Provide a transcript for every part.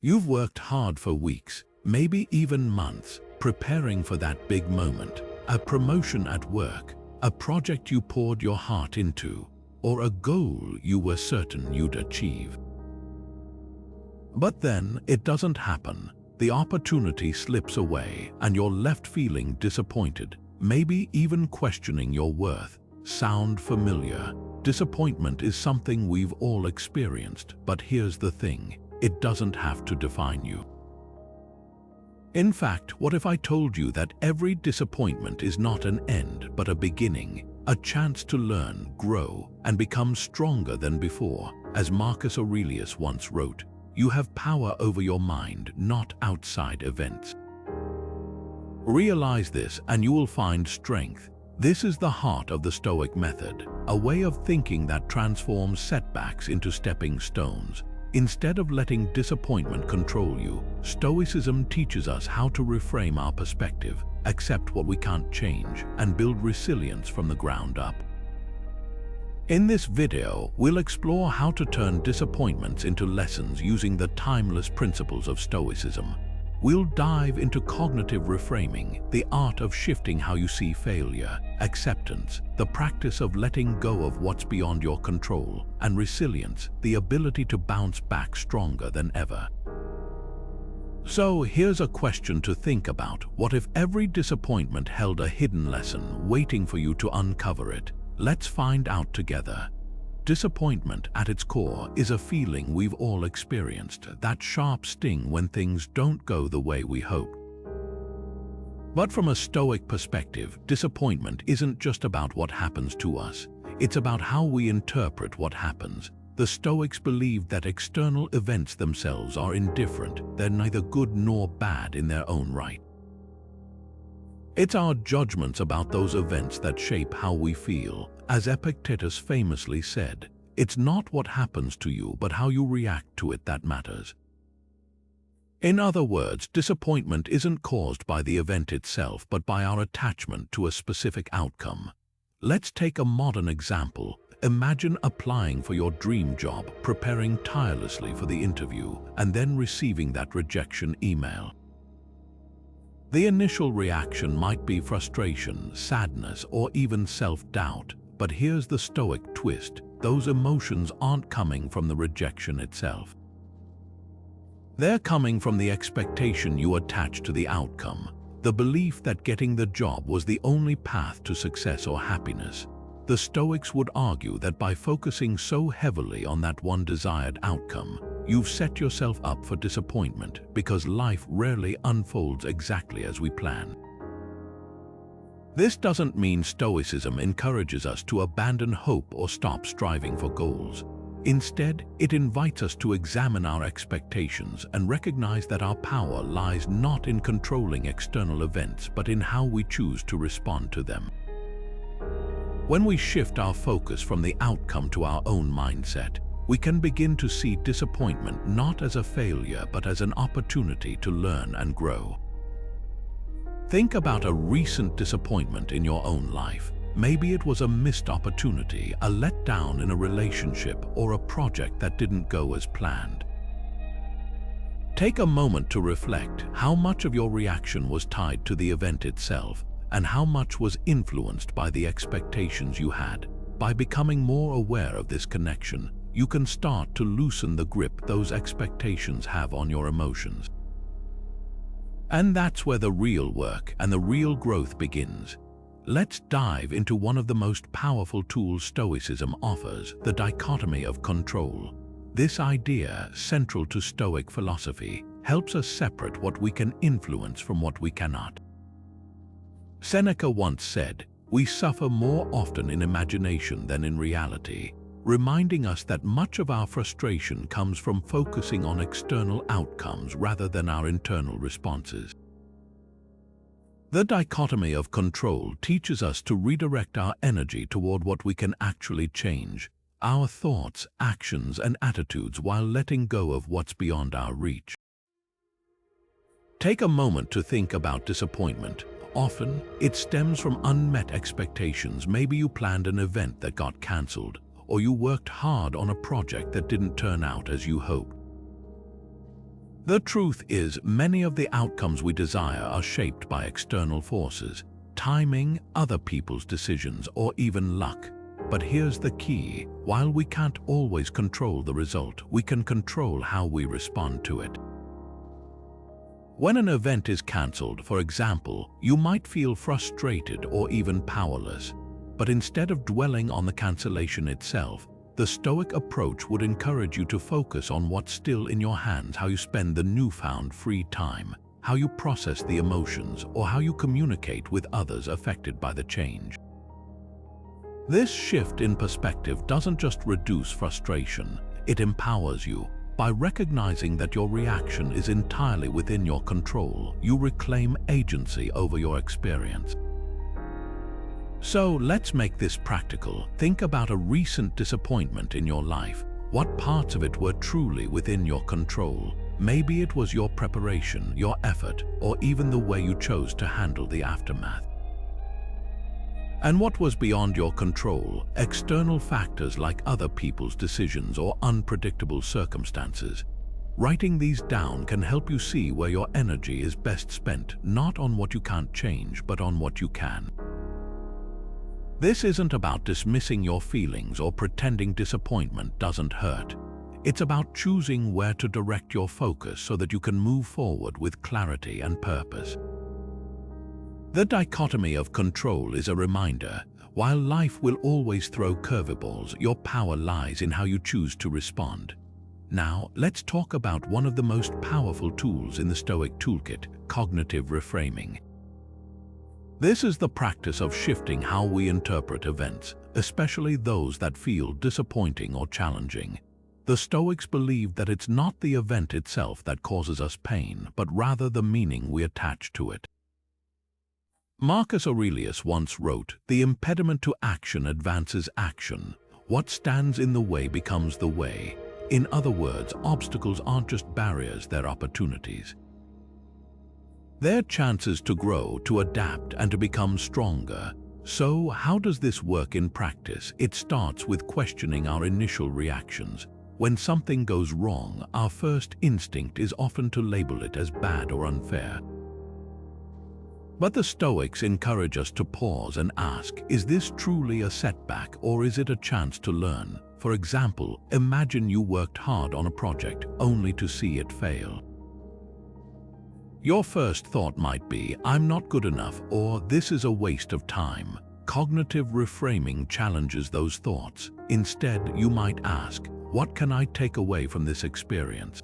You've worked hard for weeks, maybe even months, preparing for that big moment, a promotion at work, a project you poured your heart into, or a goal you were certain you'd achieve. But then it doesn't happen. The opportunity slips away and you're left feeling disappointed, maybe even questioning your worth. Sound familiar? Disappointment is something we've all experienced, but here's the thing, it doesn't have to define you. In fact, what if I told you that every disappointment is not an end but a beginning, a chance to learn, grow, and become stronger than before? As Marcus Aurelius once wrote, you have power over your mind, not outside events. Realize this and you will find strength. This is the heart of the Stoic Method, a way of thinking that transforms setbacks into stepping stones. Instead of letting disappointment control you, Stoicism teaches us how to reframe our perspective, accept what we can't change, and build resilience from the ground up. In this video, we'll explore how to turn disappointments into lessons using the timeless principles of Stoicism. We'll dive into cognitive reframing, the art of shifting how you see failure, acceptance, the practice of letting go of what's beyond your control, and resilience, the ability to bounce back stronger than ever. So here's a question to think about. What if every disappointment held a hidden lesson waiting for you to uncover it? Let's find out together. Disappointment at its core is a feeling we've all experienced, that sharp sting when things don't go the way we hope. But from a Stoic perspective, disappointment isn't just about what happens to us. It's about how we interpret what happens. The Stoics believed that external events themselves are indifferent. They're neither good nor bad in their own right. It's our judgments about those events that shape how we feel. As Epictetus famously said, it's not what happens to you, but how you react to it that matters. In other words, disappointment isn't caused by the event itself, but by our attachment to a specific outcome. Let's take a modern example. Imagine applying for your dream job, preparing tirelessly for the interview, and then receiving that rejection email. The initial reaction might be frustration, sadness, or even self-doubt. But here's the Stoic twist. Those emotions aren't coming from the rejection itself. They're coming from the expectation you attach to the outcome, the belief that getting the job was the only path to success or happiness. The Stoics would argue that by focusing so heavily on that one desired outcome, you've set yourself up for disappointment because life rarely unfolds exactly as we plan. This doesn't mean Stoicism encourages us to abandon hope or stop striving for goals. Instead, it invites us to examine our expectations and recognize that our power lies not in controlling external events, but in how we choose to respond to them. When we shift our focus from the outcome to our own mindset, we can begin to see disappointment not as a failure, but as an opportunity to learn and grow. Think about a recent disappointment in your own life. Maybe it was a missed opportunity, a letdown in a relationship, or a project that didn't go as planned. Take a moment to reflect. How much of your reaction was tied to the event itself, and how much was influenced by the expectations you had? By becoming more aware of this connection, you can start to loosen the grip those expectations have on your emotions. And that's where the real work and the real growth begins. Let's dive into one of the most powerful tools Stoicism offers, the dichotomy of control. This idea, central to Stoic philosophy, helps us separate what we can influence from what we cannot. Seneca once said, "We suffer more often in imagination than in reality," reminding us that much of our frustration comes from focusing on external outcomes rather than our internal responses. The dichotomy of control teaches us to redirect our energy toward what we can actually change, our thoughts, actions, and attitudes, while letting go of what's beyond our reach. Take a moment to think about disappointment. Often, it stems from unmet expectations. Maybe you planned an event that got cancelled, or you worked hard on a project that didn't turn out as you hoped. The truth is, many of the outcomes we desire are shaped by external forces, timing, other people's decisions, or even luck. But here's the key: while we can't always control the result, we can control how we respond to it. When an event is cancelled, for example, you might feel frustrated or even powerless. But instead of dwelling on the cancellation itself, the Stoic approach would encourage you to focus on what's still in your hands, how you spend the newfound free time, how you process the emotions, or how you communicate with others affected by the change. This shift in perspective doesn't just reduce frustration, it empowers you. By recognizing that your reaction is entirely within your control, you reclaim agency over your experience. So let's make this practical. Think about a recent disappointment in your life. What parts of it were truly within your control? Maybe it was your preparation, your effort, or even the way you chose to handle the aftermath. And what was beyond your control? External factors like other people's decisions or unpredictable circumstances. Writing these down can help you see where your energy is best spent, not on what you can't change, but on what you can. This isn't about dismissing your feelings or pretending disappointment doesn't hurt. It's about choosing where to direct your focus so that you can move forward with clarity and purpose. The dichotomy of control is a reminder. While life will always throw curveballs, your power lies in how you choose to respond. Now, let's talk about one of the most powerful tools in the Stoic toolkit: cognitive reframing. This is the practice of shifting how we interpret events, especially those that feel disappointing or challenging. The Stoics believe that it's not the event itself that causes us pain, but rather the meaning we attach to it. Marcus Aurelius once wrote, "The impediment to action advances action. What stands in the way becomes the way." In other words, obstacles aren't just barriers, they're opportunities. They're chances to grow, to adapt, and to become stronger. So, how does this work in practice? It starts with questioning our initial reactions. When something goes wrong, our first instinct is often to label it as bad or unfair. But the Stoics encourage us to pause and ask, is this truly a setback, or is it a chance to learn? For example, imagine you worked hard on a project only to see it fail. Your first thought might be, "I'm not good enough," or "This is a waste of time." Cognitive reframing challenges those thoughts. Instead, you might ask, what can I take away from this experience?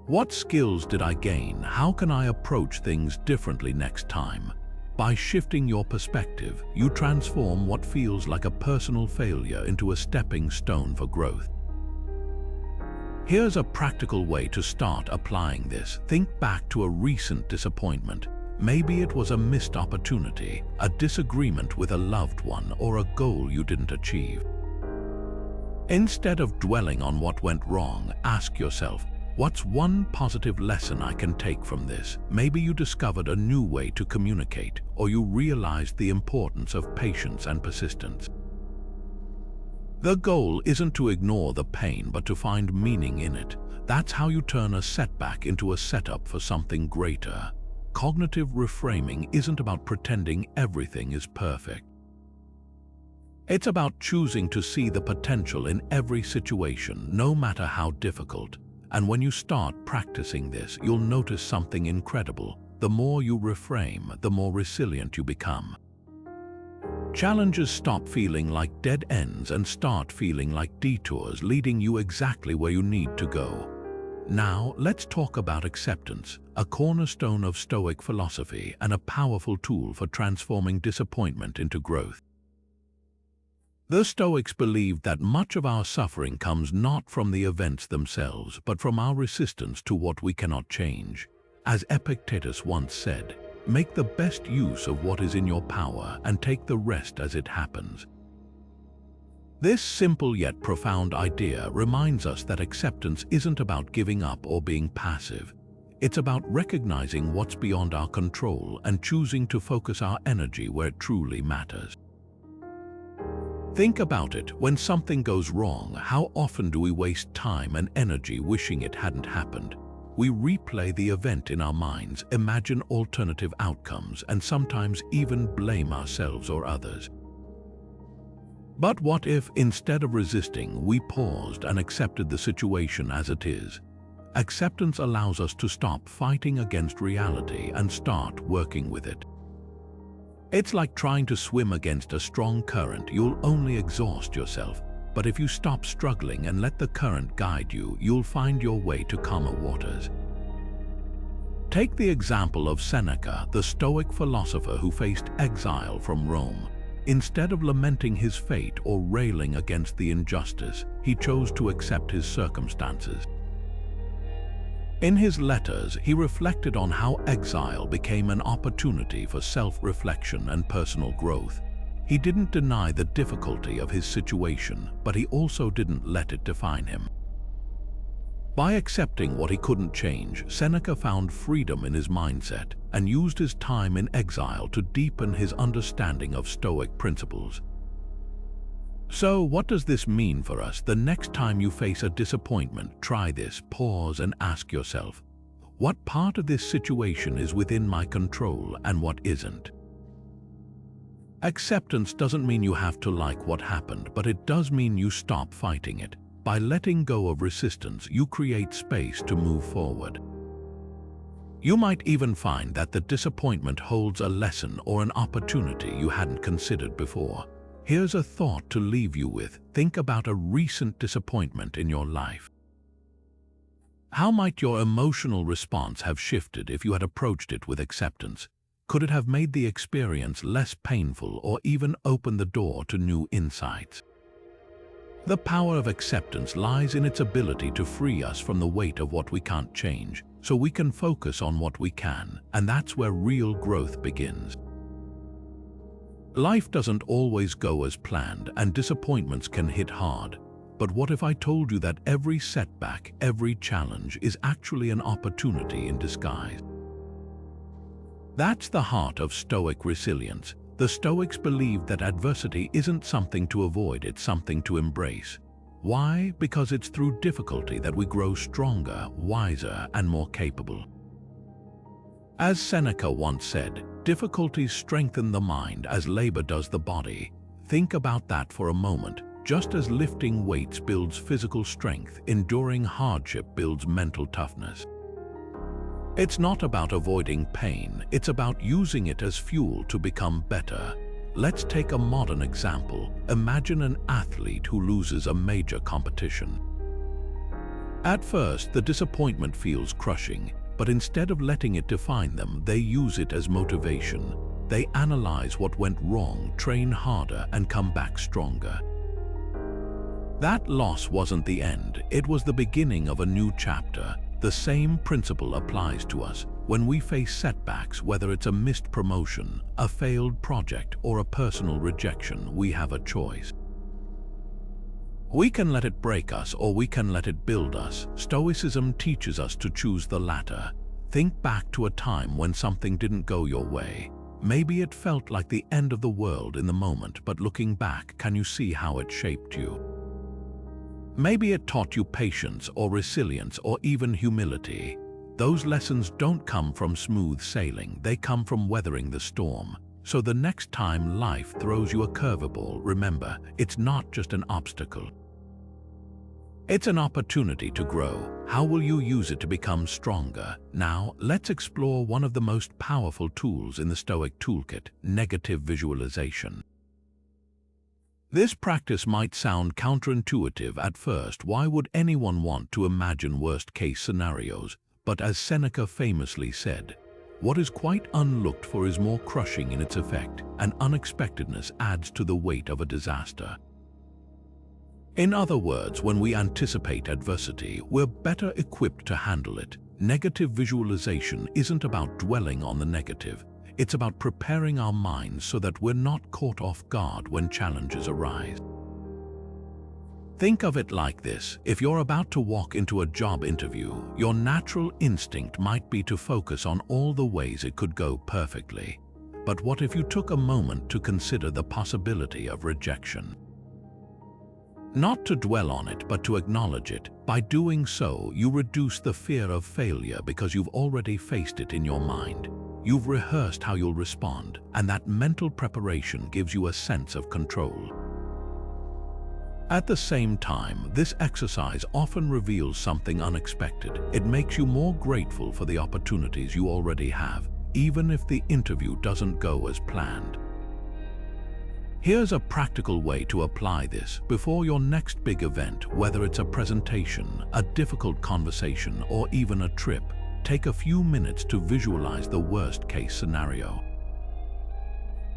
What skills did I gain? How can I approach things differently next time? By shifting your perspective, you transform what feels like a personal failure into a stepping stone for growth. Here's a practical way to start applying this. Think back to a recent disappointment. Maybe it was a missed opportunity, a disagreement with a loved one, or a goal you didn't achieve. Instead of dwelling on what went wrong, ask yourself, what's one positive lesson I can take from this? Maybe you discovered a new way to communicate, or you realized the importance of patience and persistence. The goal isn't to ignore the pain, but to find meaning in it. That's how you turn a setback into a setup for something greater. Cognitive reframing isn't about pretending everything is perfect. It's about choosing to see the potential in every situation, no matter how difficult. And when you start practicing this, you'll notice something incredible. The more you reframe, the more resilient you become. Challenges stop feeling like dead ends and start feeling like detours, leading you exactly where you need to go. Now, let's talk about acceptance, a cornerstone of Stoic philosophy and a powerful tool for transforming disappointment into growth. The Stoics believed that much of our suffering comes not from the events themselves, but from our resistance to what we cannot change. As Epictetus once said, "Make the best use of what is in your power and take the rest as it happens." This simple yet profound idea reminds us that acceptance isn't about giving up or being passive. It's about recognizing what's beyond our control and choosing to focus our energy where it truly matters. Think about it. When something goes wrong, how often do we waste time and energy wishing it hadn't happened? We replay the event in our minds, imagine alternative outcomes, and sometimes even blame ourselves or others. But what if, instead of resisting, we paused and accepted the situation as it is? Acceptance allows us to stop fighting against reality and start working with it. It's like trying to swim against a strong current. You'll only exhaust yourself. But if you stop struggling and let the current guide you, you'll find your way to calmer waters. Take the example of Seneca, the Stoic philosopher who faced exile from Rome. Instead of lamenting his fate or railing against the injustice, he chose to accept his circumstances. In his letters, he reflected on how exile became an opportunity for self-reflection and personal growth. He didn't deny the difficulty of his situation, but he also didn't let it define him. By accepting what he couldn't change, Seneca found freedom in his mindset and used his time in exile to deepen his understanding of Stoic principles. So, what does this mean for us? The next time you face a disappointment, try this. Pause and ask yourself, what part of this situation is within my control and what isn't? Acceptance doesn't mean you have to like what happened, but it does mean you stop fighting it. By letting go of resistance, you create space to move forward. You might even find that the disappointment holds a lesson or an opportunity you hadn't considered before. Here's a thought to leave you with. Think about a recent disappointment in your life. How might your emotional response have shifted if you had approached it with acceptance? Could it have made the experience less painful or even opened the door to new insights? The power of acceptance lies in its ability to free us from the weight of what we can't change, so we can focus on what we can, and that's where real growth begins. Life doesn't always go as planned, and disappointments can hit hard. But what if I told you that every setback, every challenge is actually an opportunity in disguise? That's the heart of Stoic resilience. The Stoics believed that adversity isn't something to avoid, it's something to embrace. Why? Because it's through difficulty that we grow stronger, wiser, and more capable. As Seneca once said, difficulties strengthen the mind as labor does the body. Think about that for a moment. Just as lifting weights builds physical strength, enduring hardship builds mental toughness. It's not about avoiding pain, it's about using it as fuel to become better. Let's take a modern example. Imagine an athlete who loses a major competition. At first, the disappointment feels crushing, but instead of letting it define them, they use it as motivation. They analyze what went wrong, train harder, and come back stronger. That loss wasn't the end, it was the beginning of a new chapter. The same principle applies to us. When we face setbacks, whether it's a missed promotion, a failed project, or a personal rejection, we have a choice. We can let it break us, or we can let it build us. Stoicism teaches us to choose the latter. Think back to a time when something didn't go your way. Maybe it felt like the end of the world in the moment, but looking back, can you see how it shaped you? Maybe it taught you patience or resilience or even humility. Those lessons don't come from smooth sailing, they come from weathering the storm. So the next time life throws you a curveball, remember, it's not just an obstacle. It's an opportunity to grow. How will you use it to become stronger? Now, let's explore one of the most powerful tools in the Stoic toolkit, negative visualization. This practice might sound counterintuitive at first. Why would anyone want to imagine worst-case scenarios? But as Seneca famously said, what is quite unlooked for is more crushing in its effect, and unexpectedness adds to the weight of a disaster. In other words, when we anticipate adversity, we're better equipped to handle it. Negative visualization isn't about dwelling on the negative. It's about preparing our minds so that we're not caught off guard when challenges arise. Think of it like this. If you're about to walk into a job interview, your natural instinct might be to focus on all the ways it could go perfectly. But what if you took a moment to consider the possibility of rejection? Not to dwell on it, but to acknowledge it. By doing so, you reduce the fear of failure because you've already faced it in your mind. You've rehearsed how you'll respond, and that mental preparation gives you a sense of control. At the same time, this exercise often reveals something unexpected. It makes you more grateful for the opportunities you already have, even if the interview doesn't go as planned. Here's a practical way to apply this before your next big event, whether it's a presentation, a difficult conversation, or even a trip. Take a few minutes to visualize the worst-case scenario.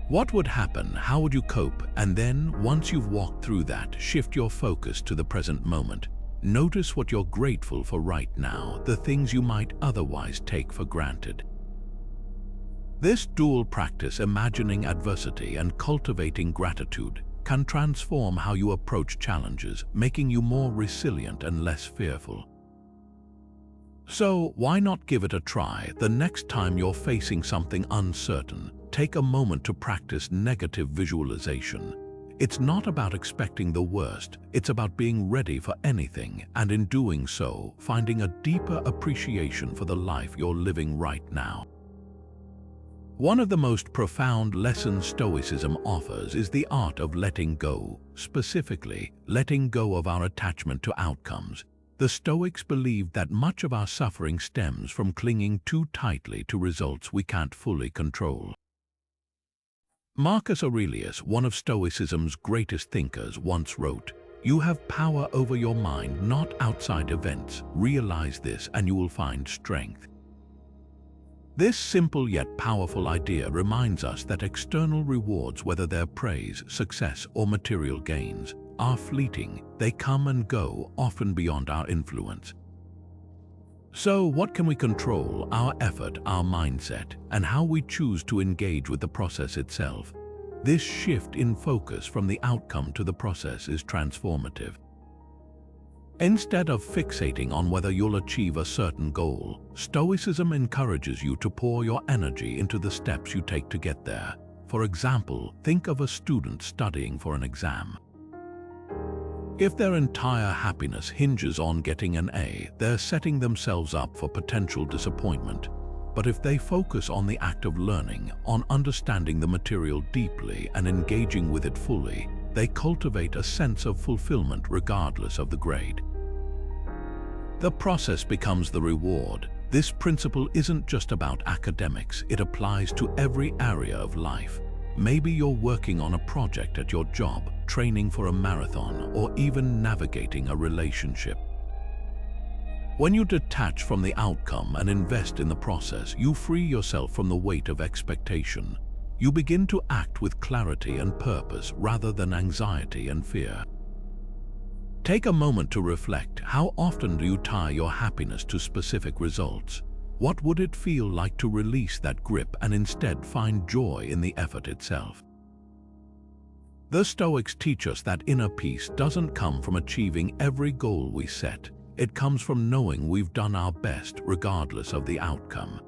What would happen? How would you cope? And then, once you've walked through that, shift your focus to the present moment. Notice what you're grateful for right now, the things you might otherwise take for granted. This dual practice, imagining adversity and cultivating gratitude, can transform how you approach challenges, making you more resilient and less fearful. So, why not give it a try? The next time you're facing something uncertain, take a moment to practice negative visualization. It's not about expecting the worst, it's about being ready for anything, and in doing so, finding a deeper appreciation for the life you're living right now. One of the most profound lessons Stoicism offers is the art of letting go, specifically, letting go of our attachment to outcomes. The Stoics believed that much of our suffering stems from clinging too tightly to results we can't fully control. Marcus Aurelius, one of Stoicism's greatest thinkers, once wrote, "You have power over your mind, not outside events. Realize this and you will find strength." This simple yet powerful idea reminds us that external rewards, whether they're praise, success, or material gains, are fleeting. They come and go, often beyond our influence. So, what can we control? Our effort, our mindset, and how we choose to engage with the process itself. This shift in focus from the outcome to the process is transformative. Instead of fixating on whether you'll achieve a certain goal, Stoicism encourages you to pour your energy into the steps you take to get there. For example, think of a student studying for an exam. If their entire happiness hinges on getting an A, they're setting themselves up for potential disappointment. But if they focus on the act of learning, on understanding the material deeply and engaging with it fully, they cultivate a sense of fulfillment regardless of the grade. The process becomes the reward. This principle isn't just about academics, it applies to every area of life. Maybe you're working on a project at your job, training for a marathon, or even navigating a relationship. When you detach from the outcome and invest in the process, you free yourself from the weight of expectation. You begin to act with clarity and purpose rather than anxiety and fear. Take a moment to reflect. How often do you tie your happiness to specific results? What would it feel like to release that grip and instead find joy in the effort itself? The Stoics teach us that inner peace doesn't come from achieving every goal we set. It comes from knowing we've done our best regardless of the outcome.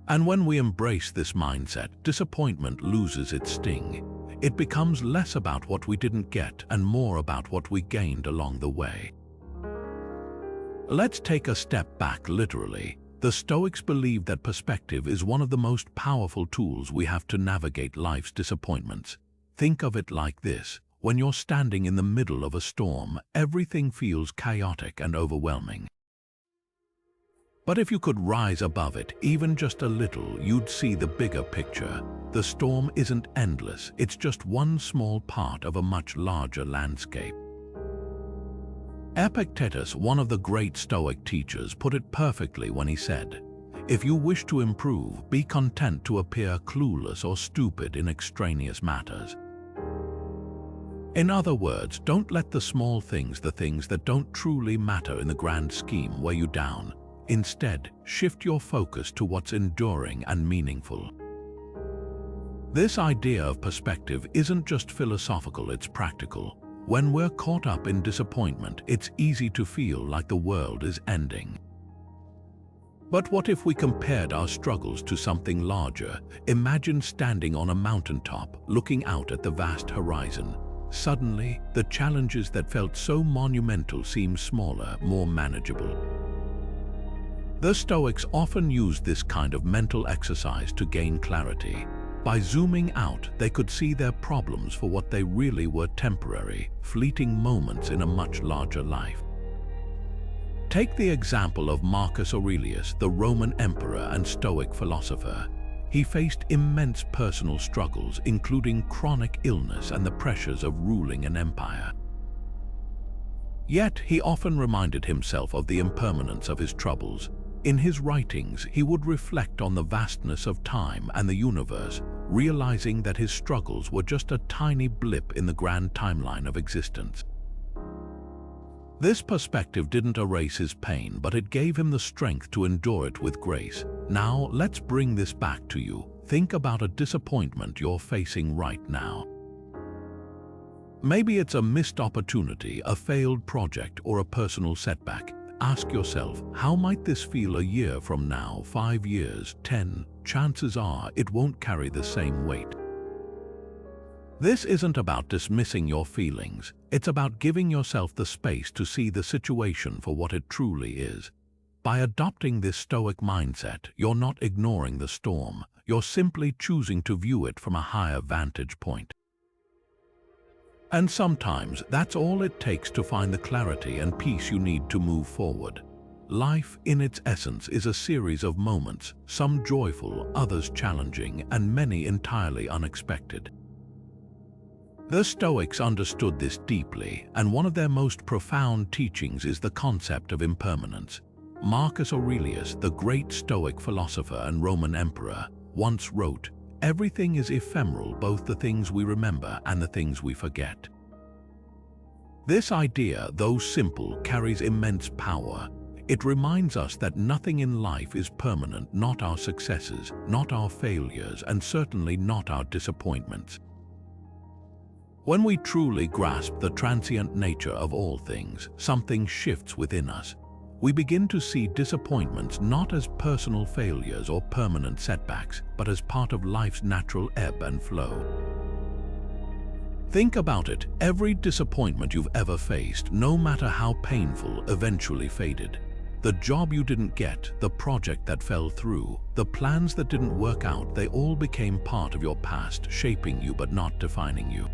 And when we embrace this mindset, disappointment loses its sting. It becomes less about what we didn't get and more about what we gained along the way. Let's take a step back literally. The Stoics believe that perspective is one of the most powerful tools we have to navigate life's disappointments. Think of it like this. When you're standing in the middle of a storm, everything feels chaotic and overwhelming. But if you could rise above it, even just a little, you'd see the bigger picture. The storm isn't endless, it's just one small part of a much larger landscape. Epictetus, one of the great Stoic teachers, put it perfectly when he said, "If you wish to improve, be content to appear clueless or stupid in extraneous matters." In other words, don't let the small things, the things that don't truly matter in the grand scheme, weigh you down. Instead, shift your focus to what's enduring and meaningful. This idea of perspective isn't just philosophical, it's practical. When we're caught up in disappointment, it's easy to feel like the world is ending. But what if we compared our struggles to something larger? Imagine standing on a mountaintop, looking out at the vast horizon. Suddenly, the challenges that felt so monumental seem smaller, more manageable. The Stoics often used this kind of mental exercise to gain clarity. By zooming out, they could see their problems for what they really were: temporary, fleeting moments in a much larger life. Take the example of Marcus Aurelius, the Roman emperor and Stoic philosopher. He faced immense personal struggles, including chronic illness and the pressures of ruling an empire. Yet, he often reminded himself of the impermanence of his troubles. In his writings, he would reflect on the vastness of time and the universe, realizing that his struggles were just a tiny blip in the grand timeline of existence. This perspective didn't erase his pain, but it gave him the strength to endure it with grace. Now, let's bring this back to you. Think about a disappointment you're facing right now. Maybe it's a missed opportunity, a failed project, or a personal setback. Ask yourself, how might this feel a year from now, 5 years, 10? Chances are it won't carry the same weight. This isn't about dismissing your feelings. It's about giving yourself the space to see the situation for what it truly is. By adopting this Stoic mindset, you're not ignoring the storm. You're simply choosing to view it from a higher vantage point. And sometimes that's all it takes to find the clarity and peace you need to move forward. Life, in its essence, is a series of moments, some joyful, others challenging, and many entirely unexpected. The Stoics understood this deeply, and one of their most profound teachings is the concept of impermanence. Marcus Aurelius, the great Stoic philosopher and Roman emperor, once wrote, "Everything is ephemeral, both the things we remember and the things we forget." This idea, though simple, carries immense power. It reminds us that nothing in life is permanent, not our successes, not our failures, and certainly not our disappointments. When we truly grasp the transient nature of all things, something shifts within us. We begin to see disappointments not as personal failures or permanent setbacks, but as part of life's natural ebb and flow. Think about it. Every disappointment you've ever faced, no matter how painful, eventually faded. The job you didn't get, the project that fell through, the plans that didn't work out, they all became part of your past, shaping you but not defining you.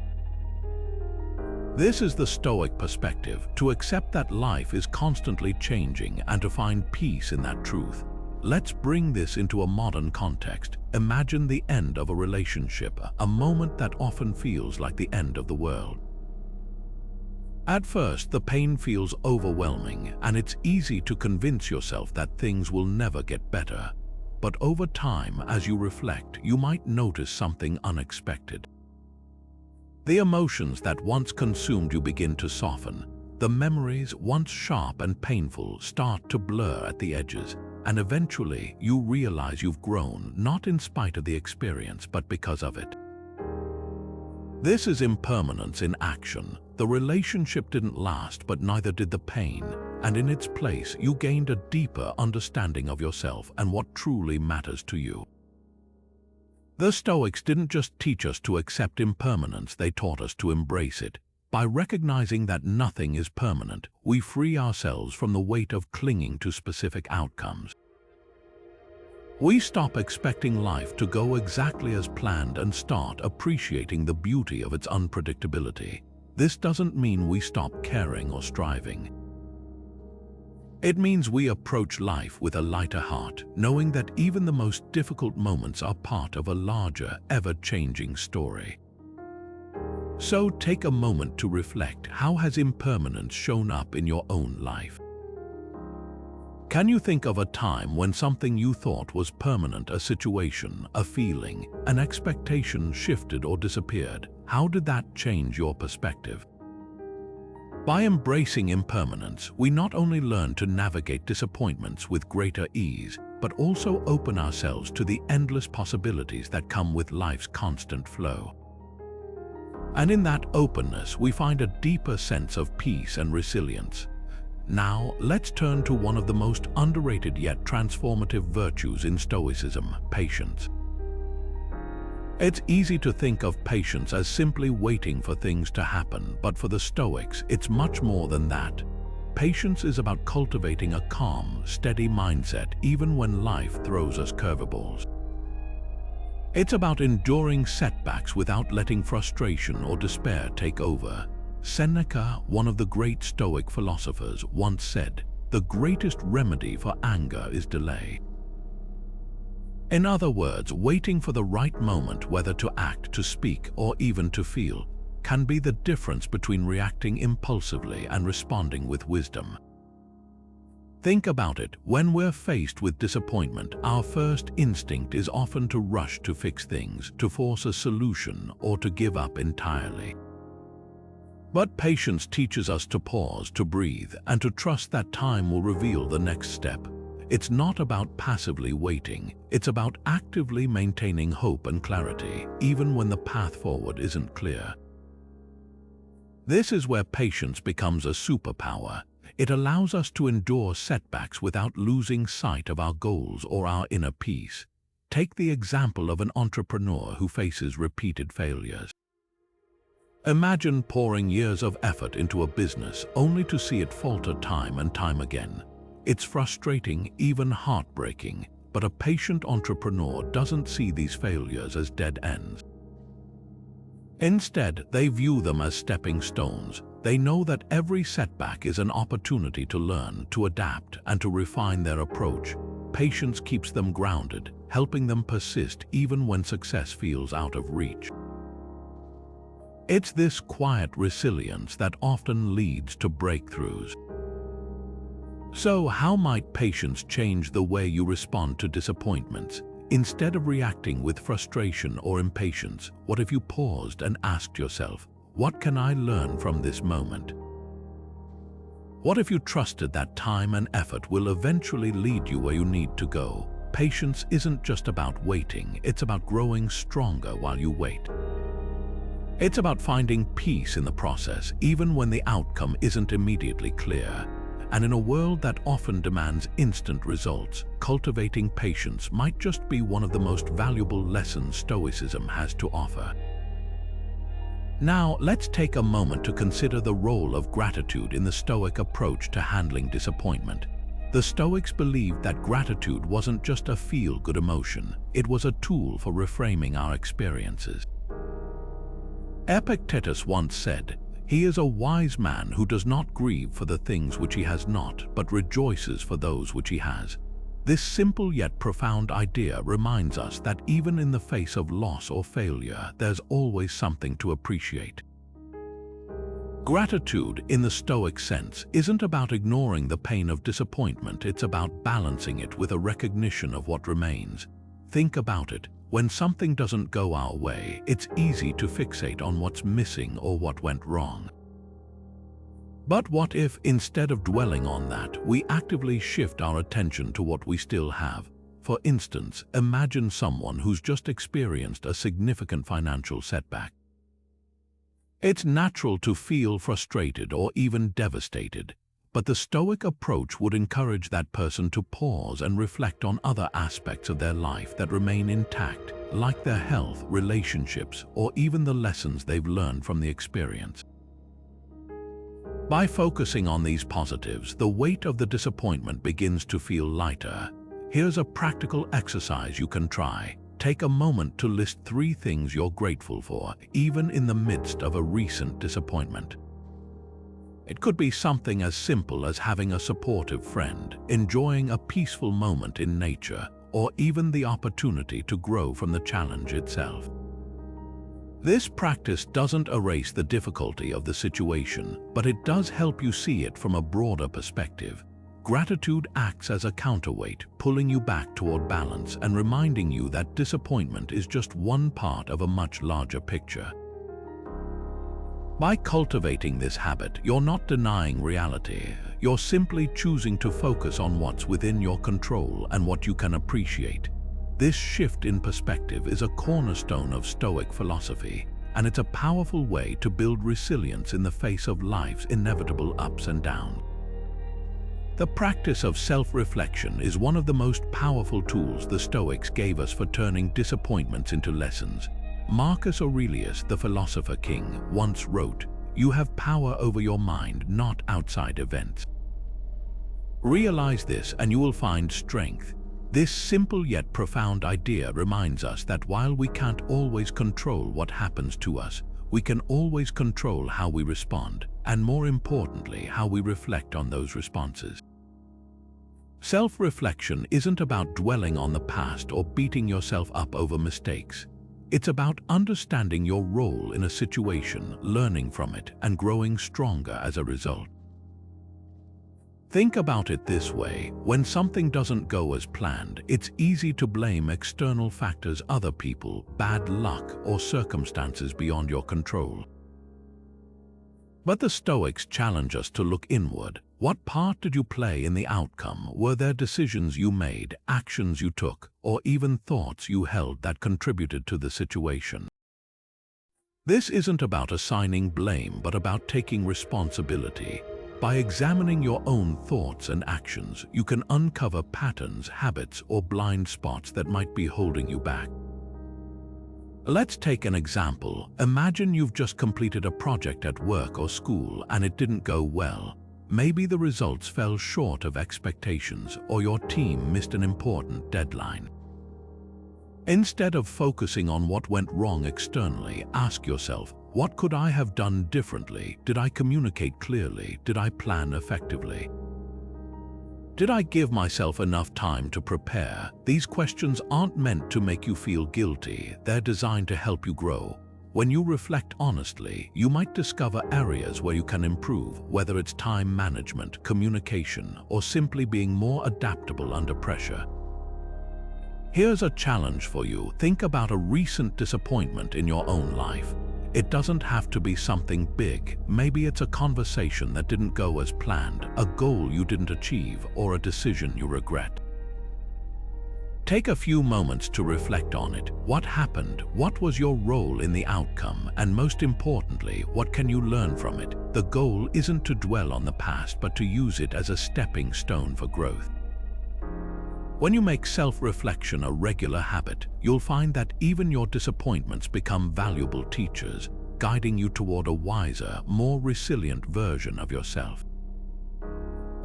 This is the Stoic perspective, to accept that life is constantly changing and to find peace in that truth. Let's bring this into a modern context. Imagine the end of a relationship, a moment that often feels like the end of the world. At first, the pain feels overwhelming, and it's easy to convince yourself that things will never get better. But over time, as you reflect, you might notice something unexpected. The emotions that once consumed you begin to soften. The memories, once sharp and painful, start to blur at the edges, and eventually you realize you've grown, not in spite of the experience, but because of it. This is impermanence in action. The relationship didn't last, but neither did the pain, and in its place, you gained a deeper understanding of yourself and what truly matters to you. The Stoics didn't just teach us to accept impermanence, they taught us to embrace it. By recognizing that nothing is permanent, we free ourselves from the weight of clinging to specific outcomes. We stop expecting life to go exactly as planned and start appreciating the beauty of its unpredictability. This doesn't mean we stop caring or striving. It means we approach life with a lighter heart, knowing that even the most difficult moments are part of a larger, ever-changing story. So take a moment to reflect. How has impermanence shown up in your own life? Can you think of a time when something you thought was permanent, a situation, a feeling, an expectation shifted or disappeared? How did that change your perspective? By embracing impermanence, we not only learn to navigate disappointments with greater ease, but also open ourselves to the endless possibilities that come with life's constant flow. And in that openness, we find a deeper sense of peace and resilience. Now, let's turn to one of the most underrated yet transformative virtues in Stoicism: patience. It's easy to think of patience as simply waiting for things to happen, but for the Stoics, it's much more than that. Patience is about cultivating a calm, steady mindset even when life throws us curveballs. It's about enduring setbacks without letting frustration or despair take over. Seneca, one of the great Stoic philosophers, once said, "The greatest remedy for anger is delay." In other words, waiting for the right moment, whether to act, to speak, or even to feel, can be the difference between reacting impulsively and responding with wisdom. Think about it. When we're faced with disappointment, our first instinct is often to rush to fix things, to force a solution, or to give up entirely. But patience teaches us to pause, to breathe, and to trust that time will reveal the next step. It's not about passively waiting, it's about actively maintaining hope and clarity, even when the path forward isn't clear. This is where patience becomes a superpower. It allows us to endure setbacks without losing sight of our goals or our inner peace. Take the example of an entrepreneur who faces repeated failures. Imagine pouring years of effort into a business only to see it falter time and time again. It's frustrating, even heartbreaking, but a patient entrepreneur doesn't see these failures as dead ends. Instead, they view them as stepping stones. They know that every setback is an opportunity to learn, to adapt, and to refine their approach. Patience keeps them grounded, helping them persist even when success feels out of reach. It's this quiet resilience that often leads to breakthroughs. So, how might patience change the way you respond to disappointments? Instead of reacting with frustration or impatience, what if you paused and asked yourself, what can I learn from this moment? What if you trusted that time and effort will eventually lead you where you need to go? Patience isn't just about waiting, it's about growing stronger while you wait. It's about finding peace in the process, even when the outcome isn't immediately clear. And in a world that often demands instant results, cultivating patience might just be one of the most valuable lessons Stoicism has to offer. Now, let's take a moment to consider the role of gratitude in the Stoic approach to handling disappointment. The Stoics believed that gratitude wasn't just a feel-good emotion, it was a tool for reframing our experiences. Epictetus once said, "He is a wise man who does not grieve for the things which he has not, but rejoices for those which he has." This simple yet profound idea reminds us that even in the face of loss or failure, there's always something to appreciate. Gratitude, in the Stoic sense, isn't about ignoring the pain of disappointment, it's about balancing it with a recognition of what remains. Think about it. When something doesn't go our way, it's easy to fixate on what's missing or what went wrong. But what if, instead of dwelling on that, we actively shift our attention to what we still have? For instance, imagine someone who's just experienced a significant financial setback. It's natural to feel frustrated or even devastated, but the Stoic approach would encourage that person to pause and reflect on other aspects of their life that remain intact, like their health, relationships, or even the lessons they've learned from the experience. By focusing on these positives, the weight of the disappointment begins to feel lighter. Here's a practical exercise you can try. Take a moment to list 3 things you're grateful for, even in the midst of a recent disappointment. It could be something as simple as having a supportive friend, enjoying a peaceful moment in nature, or even the opportunity to grow from the challenge itself. This practice doesn't erase the difficulty of the situation, but it does help you see it from a broader perspective. Gratitude acts as a counterweight, pulling you back toward balance and reminding you that disappointment is just one part of a much larger picture. By cultivating this habit, you're not denying reality. You're simply choosing to focus on what's within your control and what you can appreciate. This shift in perspective is a cornerstone of Stoic philosophy, and it's a powerful way to build resilience in the face of life's inevitable ups and downs. The practice of self-reflection is one of the most powerful tools the Stoics gave us for turning disappointments into lessons. Marcus Aurelius, the philosopher king, once wrote, "You have power over your mind, not outside events." Realize this and you will find strength. This simple yet profound idea reminds us that while we can't always control what happens to us, we can always control how we respond, and more importantly, how we reflect on those responses. Self-reflection isn't about dwelling on the past or beating yourself up over mistakes. It's about understanding your role in a situation, learning from it, and growing stronger as a result. Think about it this way: when something doesn't go as planned, it's easy to blame external factors, other people, bad luck, or circumstances beyond your control. But the Stoics challenge us to look inward. What part did you play in the outcome? Were there decisions you made, actions you took, or even thoughts you held that contributed to the situation? This isn't about assigning blame, but about taking responsibility. By examining your own thoughts and actions, you can uncover patterns, habits, or blind spots that might be holding you back. Let's take an example. Imagine you've just completed a project at work or school and it didn't go well. Maybe the results fell short of expectations, or your team missed an important deadline. Instead of focusing on what went wrong externally, ask yourself, what could I have done differently? Did I communicate clearly? Did I plan effectively? Did I give myself enough time to prepare? These questions aren't meant to make you feel guilty. They're designed to help you grow. When you reflect honestly, you might discover areas where you can improve, whether it's time management, communication, or simply being more adaptable under pressure. Here's a challenge for you. Think about a recent disappointment in your own life. It doesn't have to be something big. Maybe it's a conversation that didn't go as planned, a goal you didn't achieve, or a decision you regret. Take a few moments to reflect on it. What happened? What was your role in the outcome? And most importantly, what can you learn from it? The goal isn't to dwell on the past, but to use it as a stepping stone for growth. When you make self-reflection a regular habit, you'll find that even your disappointments become valuable teachers, guiding you toward a wiser, more resilient version of yourself.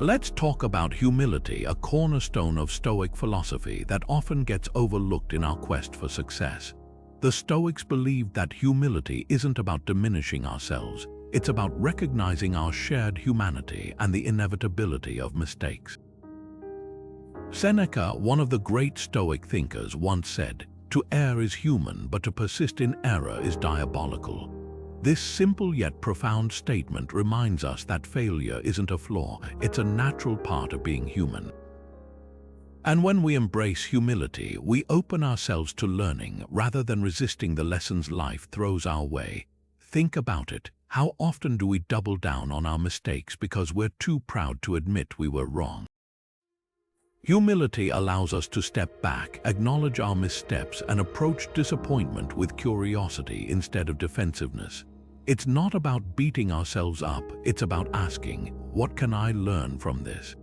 Let's talk about humility, a cornerstone of Stoic philosophy that often gets overlooked in our quest for success. The Stoics believed that humility isn't about diminishing ourselves, it's about recognizing our shared humanity and the inevitability of mistakes. Seneca, one of the great Stoic thinkers, once said, "To err is human, but to persist in error is diabolical." This simple yet profound statement reminds us that failure isn't a flaw, it's a natural part of being human. And when we embrace humility, we open ourselves to learning rather than resisting the lessons life throws our way. Think about it. How often do we double down on our mistakes because we're too proud to admit we were wrong? Humility allows us to step back, acknowledge our missteps, and approach disappointment with curiosity instead of defensiveness. It's not about beating ourselves up, it's about asking, what can I learn from this?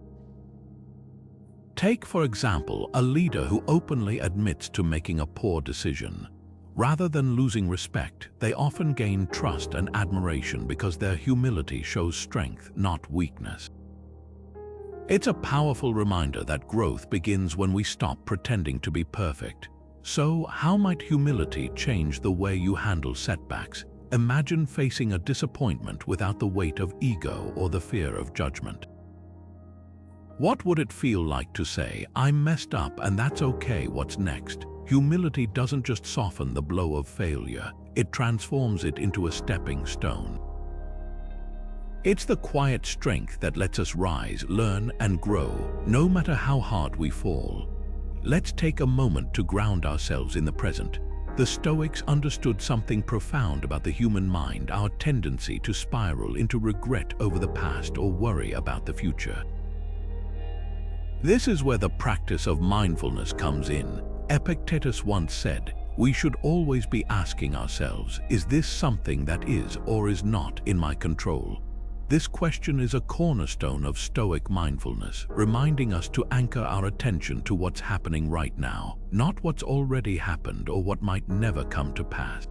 Take, for example, a leader who openly admits to making a poor decision. Rather than losing respect, they often gain trust and admiration because their humility shows strength, not weakness. It's a powerful reminder that growth begins when we stop pretending to be perfect. So, how might humility change the way you handle setbacks? Imagine facing a disappointment without the weight of ego or the fear of judgment. What would it feel like to say, "I messed up and that's okay, what's next?" Humility doesn't just soften the blow of failure, it transforms it into a stepping stone. It's the quiet strength that lets us rise, learn, and grow, no matter how hard we fall. Let's take a moment to ground ourselves in the present. The Stoics understood something profound about the human mind, our tendency to spiral into regret over the past or worry about the future. This is where the practice of mindfulness comes in. Epictetus once said, "We should always be asking ourselves, is this something that is or is not in my control?" This question is a cornerstone of Stoic mindfulness, reminding us to anchor our attention to what's happening right now, not what's already happened or what might never come to pass.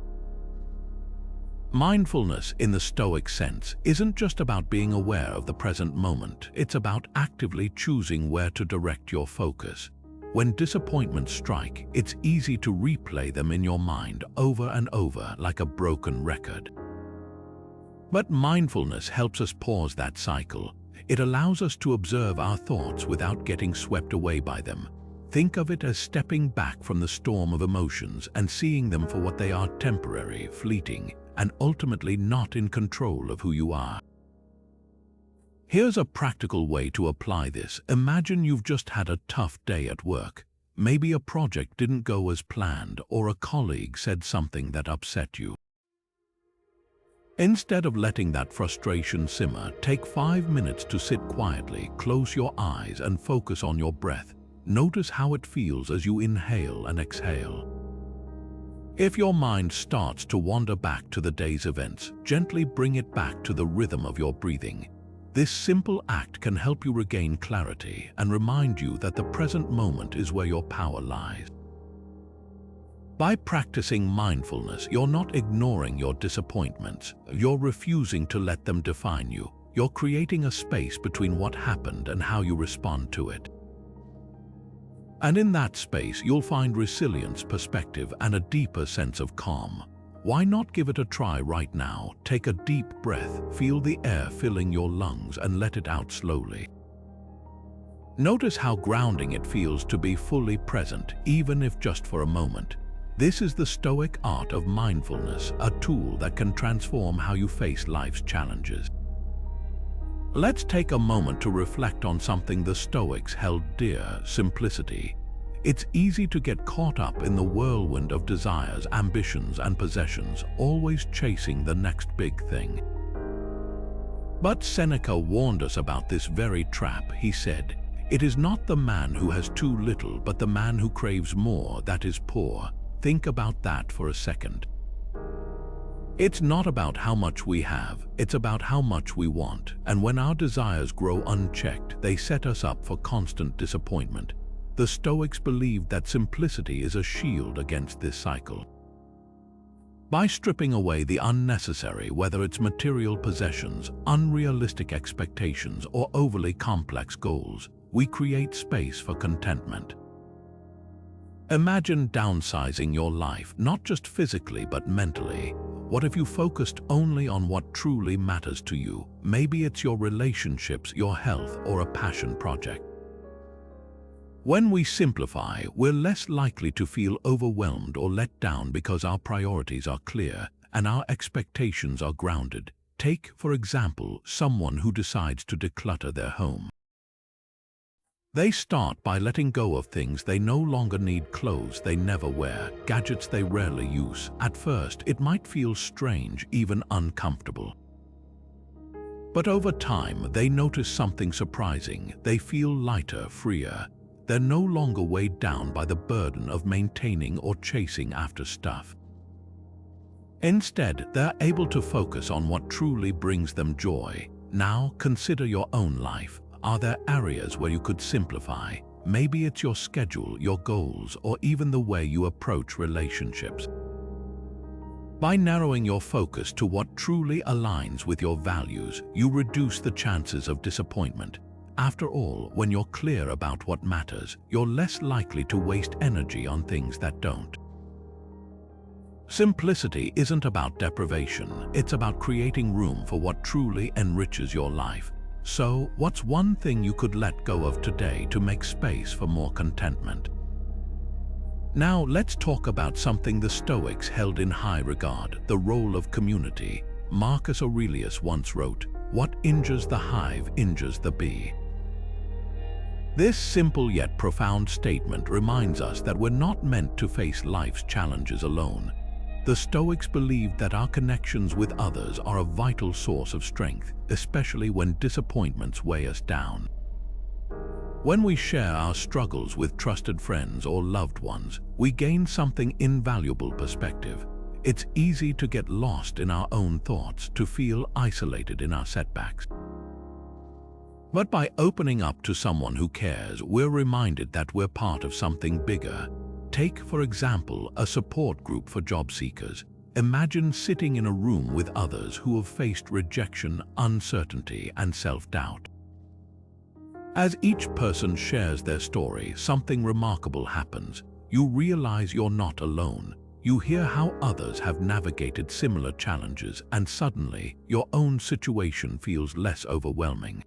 Mindfulness, in the Stoic sense, isn't just about being aware of the present moment. It's about actively choosing where to direct your focus. When disappointments strike, it's easy to replay them in your mind over and over like a broken record. But mindfulness helps us pause that cycle. It allows us to observe our thoughts without getting swept away by them. Think of it as stepping back from the storm of emotions and seeing them for what they are: temporary, fleeting, and ultimately not in control of who you are. Here's a practical way to apply this. Imagine you've just had a tough day at work. Maybe a project didn't go as planned, or a colleague said something that upset you. Instead of letting that frustration simmer, take 5 minutes to sit quietly, close your eyes, and focus on your breath. Notice how it feels as you inhale and exhale. If your mind starts to wander back to the day's events, gently bring it back to the rhythm of your breathing. This simple act can help you regain clarity and remind you that the present moment is where your power lies. By practicing mindfulness, you're not ignoring your disappointments. You're refusing to let them define you. You're creating a space between what happened and how you respond to it. And in that space, you'll find resilience, perspective, and a deeper sense of calm. Why not give it a try right now? Take a deep breath, feel the air filling your lungs, and let it out slowly. Notice how grounding it feels to be fully present, even if just for a moment. This is the Stoic art of mindfulness, a tool that can transform how you face life's challenges. Let's take a moment to reflect on something the Stoics held dear: simplicity. It's easy to get caught up in the whirlwind of desires, ambitions, and possessions, always chasing the next big thing. But Seneca warned us about this very trap. He said, "It is not the man who has too little, but the man who craves more that is poor." Think about that for a second. It's not about how much we have, it's about how much we want. And when our desires grow unchecked, they set us up for constant disappointment. The Stoics believed that simplicity is a shield against this cycle. By stripping away the unnecessary, whether it's material possessions, unrealistic expectations, or overly complex goals, we create space for contentment. Imagine downsizing your life, not just physically but mentally. What if you focused only on what truly matters to you? Maybe it's your relationships, your health, or a passion project. When we simplify, we're less likely to feel overwhelmed or let down because our priorities are clear and our expectations are grounded. Take, for example, someone who decides to declutter their home. They start by letting go of things they no longer need: clothes they never wear, gadgets they rarely use. At first, it might feel strange, even uncomfortable. But over time, they notice something surprising. They feel lighter, freer. They're no longer weighed down by the burden of maintaining or chasing after stuff. Instead, they're able to focus on what truly brings them joy. Now, consider your own life. Are there areas where you could simplify? Maybe it's your schedule, your goals, or even the way you approach relationships. By narrowing your focus to what truly aligns with your values, you reduce the chances of disappointment. After all, when you're clear about what matters, you're less likely to waste energy on things that don't. Simplicity isn't about deprivation, it's about creating room for what truly enriches your life. So, what's one thing you could let go of today to make space for more contentment? Now, let's talk about something the Stoics held in high regard: the role of community. Marcus Aurelius once wrote, "What injures the hive injures the bee." This simple yet profound statement reminds us that we're not meant to face life's challenges alone. The Stoics believed that our connections with others are a vital source of strength, especially when disappointments weigh us down. When we share our struggles with trusted friends or loved ones, we gain something invaluable: perspective. It's easy to get lost in our own thoughts, to feel isolated in our setbacks. But by opening up to someone who cares, we're reminded that we're part of something bigger. Take, for example, a support group for job seekers. Imagine sitting in a room with others who have faced rejection, uncertainty, and self-doubt. As each person shares their story, something remarkable happens. You realize you're not alone. You hear how others have navigated similar challenges, and suddenly, your own situation feels less overwhelming.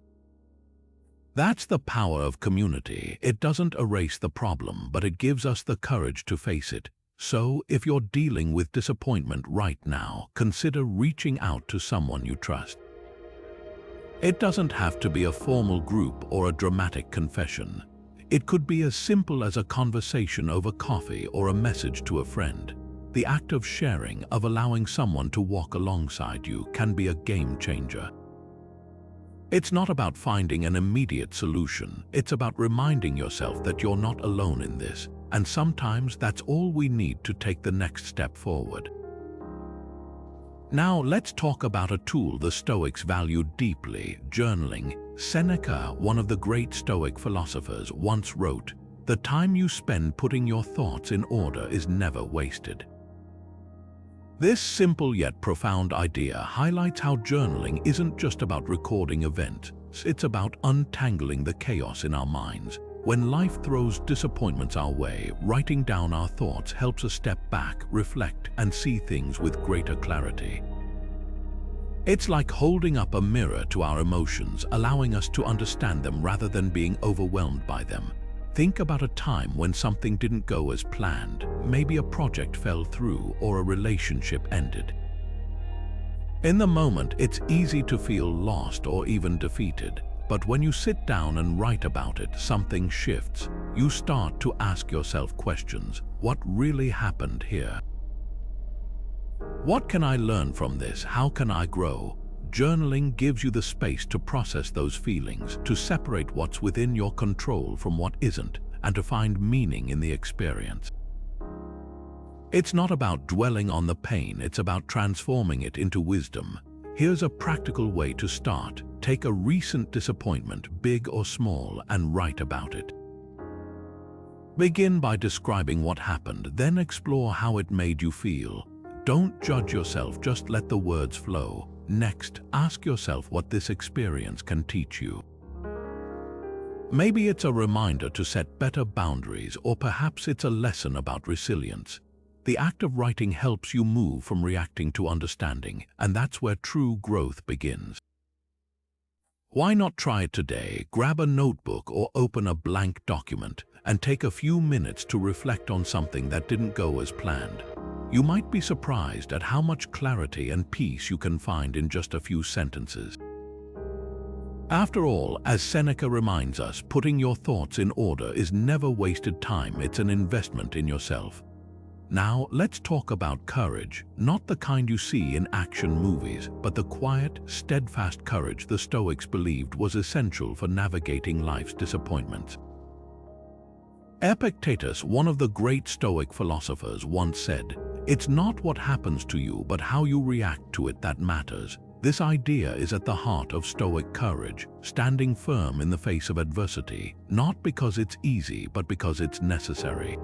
That's the power of community. It doesn't erase the problem, but it gives us the courage to face it. So, if you're dealing with disappointment right now, consider reaching out to someone you trust. It doesn't have to be a formal group or a dramatic confession. It could be as simple as a conversation over coffee or a message to a friend. The act of sharing, of allowing someone to walk alongside you, can be a game changer. It's not about finding an immediate solution. It's about reminding yourself that you're not alone in this, and sometimes that's all we need to take the next step forward. Now let's talk about a tool the Stoics valued deeply: journaling. Seneca, one of the great Stoic philosophers, once wrote, "The time you spend putting your thoughts in order is never wasted." This simple yet profound idea highlights how journaling isn't just about recording events. It's about untangling the chaos in our minds. When life throws disappointments our way, writing down our thoughts helps us step back, reflect, and see things with greater clarity. It's like holding up a mirror to our emotions, allowing us to understand them rather than being overwhelmed by them. Think about a time when something didn't go as planned. Maybe a project fell through or a relationship ended. In the moment, it's easy to feel lost or even defeated. But when you sit down and write about it, something shifts. You start to ask yourself questions. What really happened here? What can I learn from this? How can I grow? Journaling gives you the space to process those feelings, to separate what's within your control from what isn't, and to find meaning in the experience. It's not about dwelling on the pain, it's about transforming it into wisdom. Here's a practical way to start. Take a recent disappointment, big or small, and write about it. Begin by describing what happened, then explore how it made you feel. Don't judge yourself, just let the words flow. Next, ask yourself what this experience can teach you. Maybe it's a reminder to set better boundaries, or perhaps it's a lesson about resilience. The act of writing helps you move from reacting to understanding, and that's where true growth begins. Why not try it today? Grab a notebook or open a blank document and take a few minutes to reflect on something that didn't go as planned. You might be surprised at how much clarity and peace you can find in just a few sentences. After all, as Seneca reminds us, putting your thoughts in order is never wasted time. It's an investment in yourself. Now, let's talk about courage, not the kind you see in action movies, but the quiet, steadfast courage the Stoics believed was essential for navigating life's disappointments. Epictetus, one of the great Stoic philosophers, once said, "It's not what happens to you, but how you react to it that matters." This idea is at the heart of Stoic courage, standing firm in the face of adversity, not because it's easy, but because it's necessary.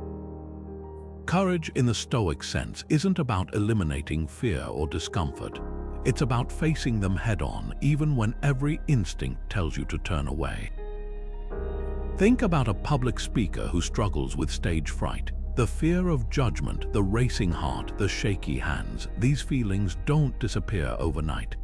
Courage in the Stoic sense isn't about eliminating fear or discomfort. It's about facing them head-on, even when every instinct tells you to turn away. Think about a public speaker who struggles with stage fright. The fear of judgment, the racing heart, the shaky hands, these feelings don't disappear overnight.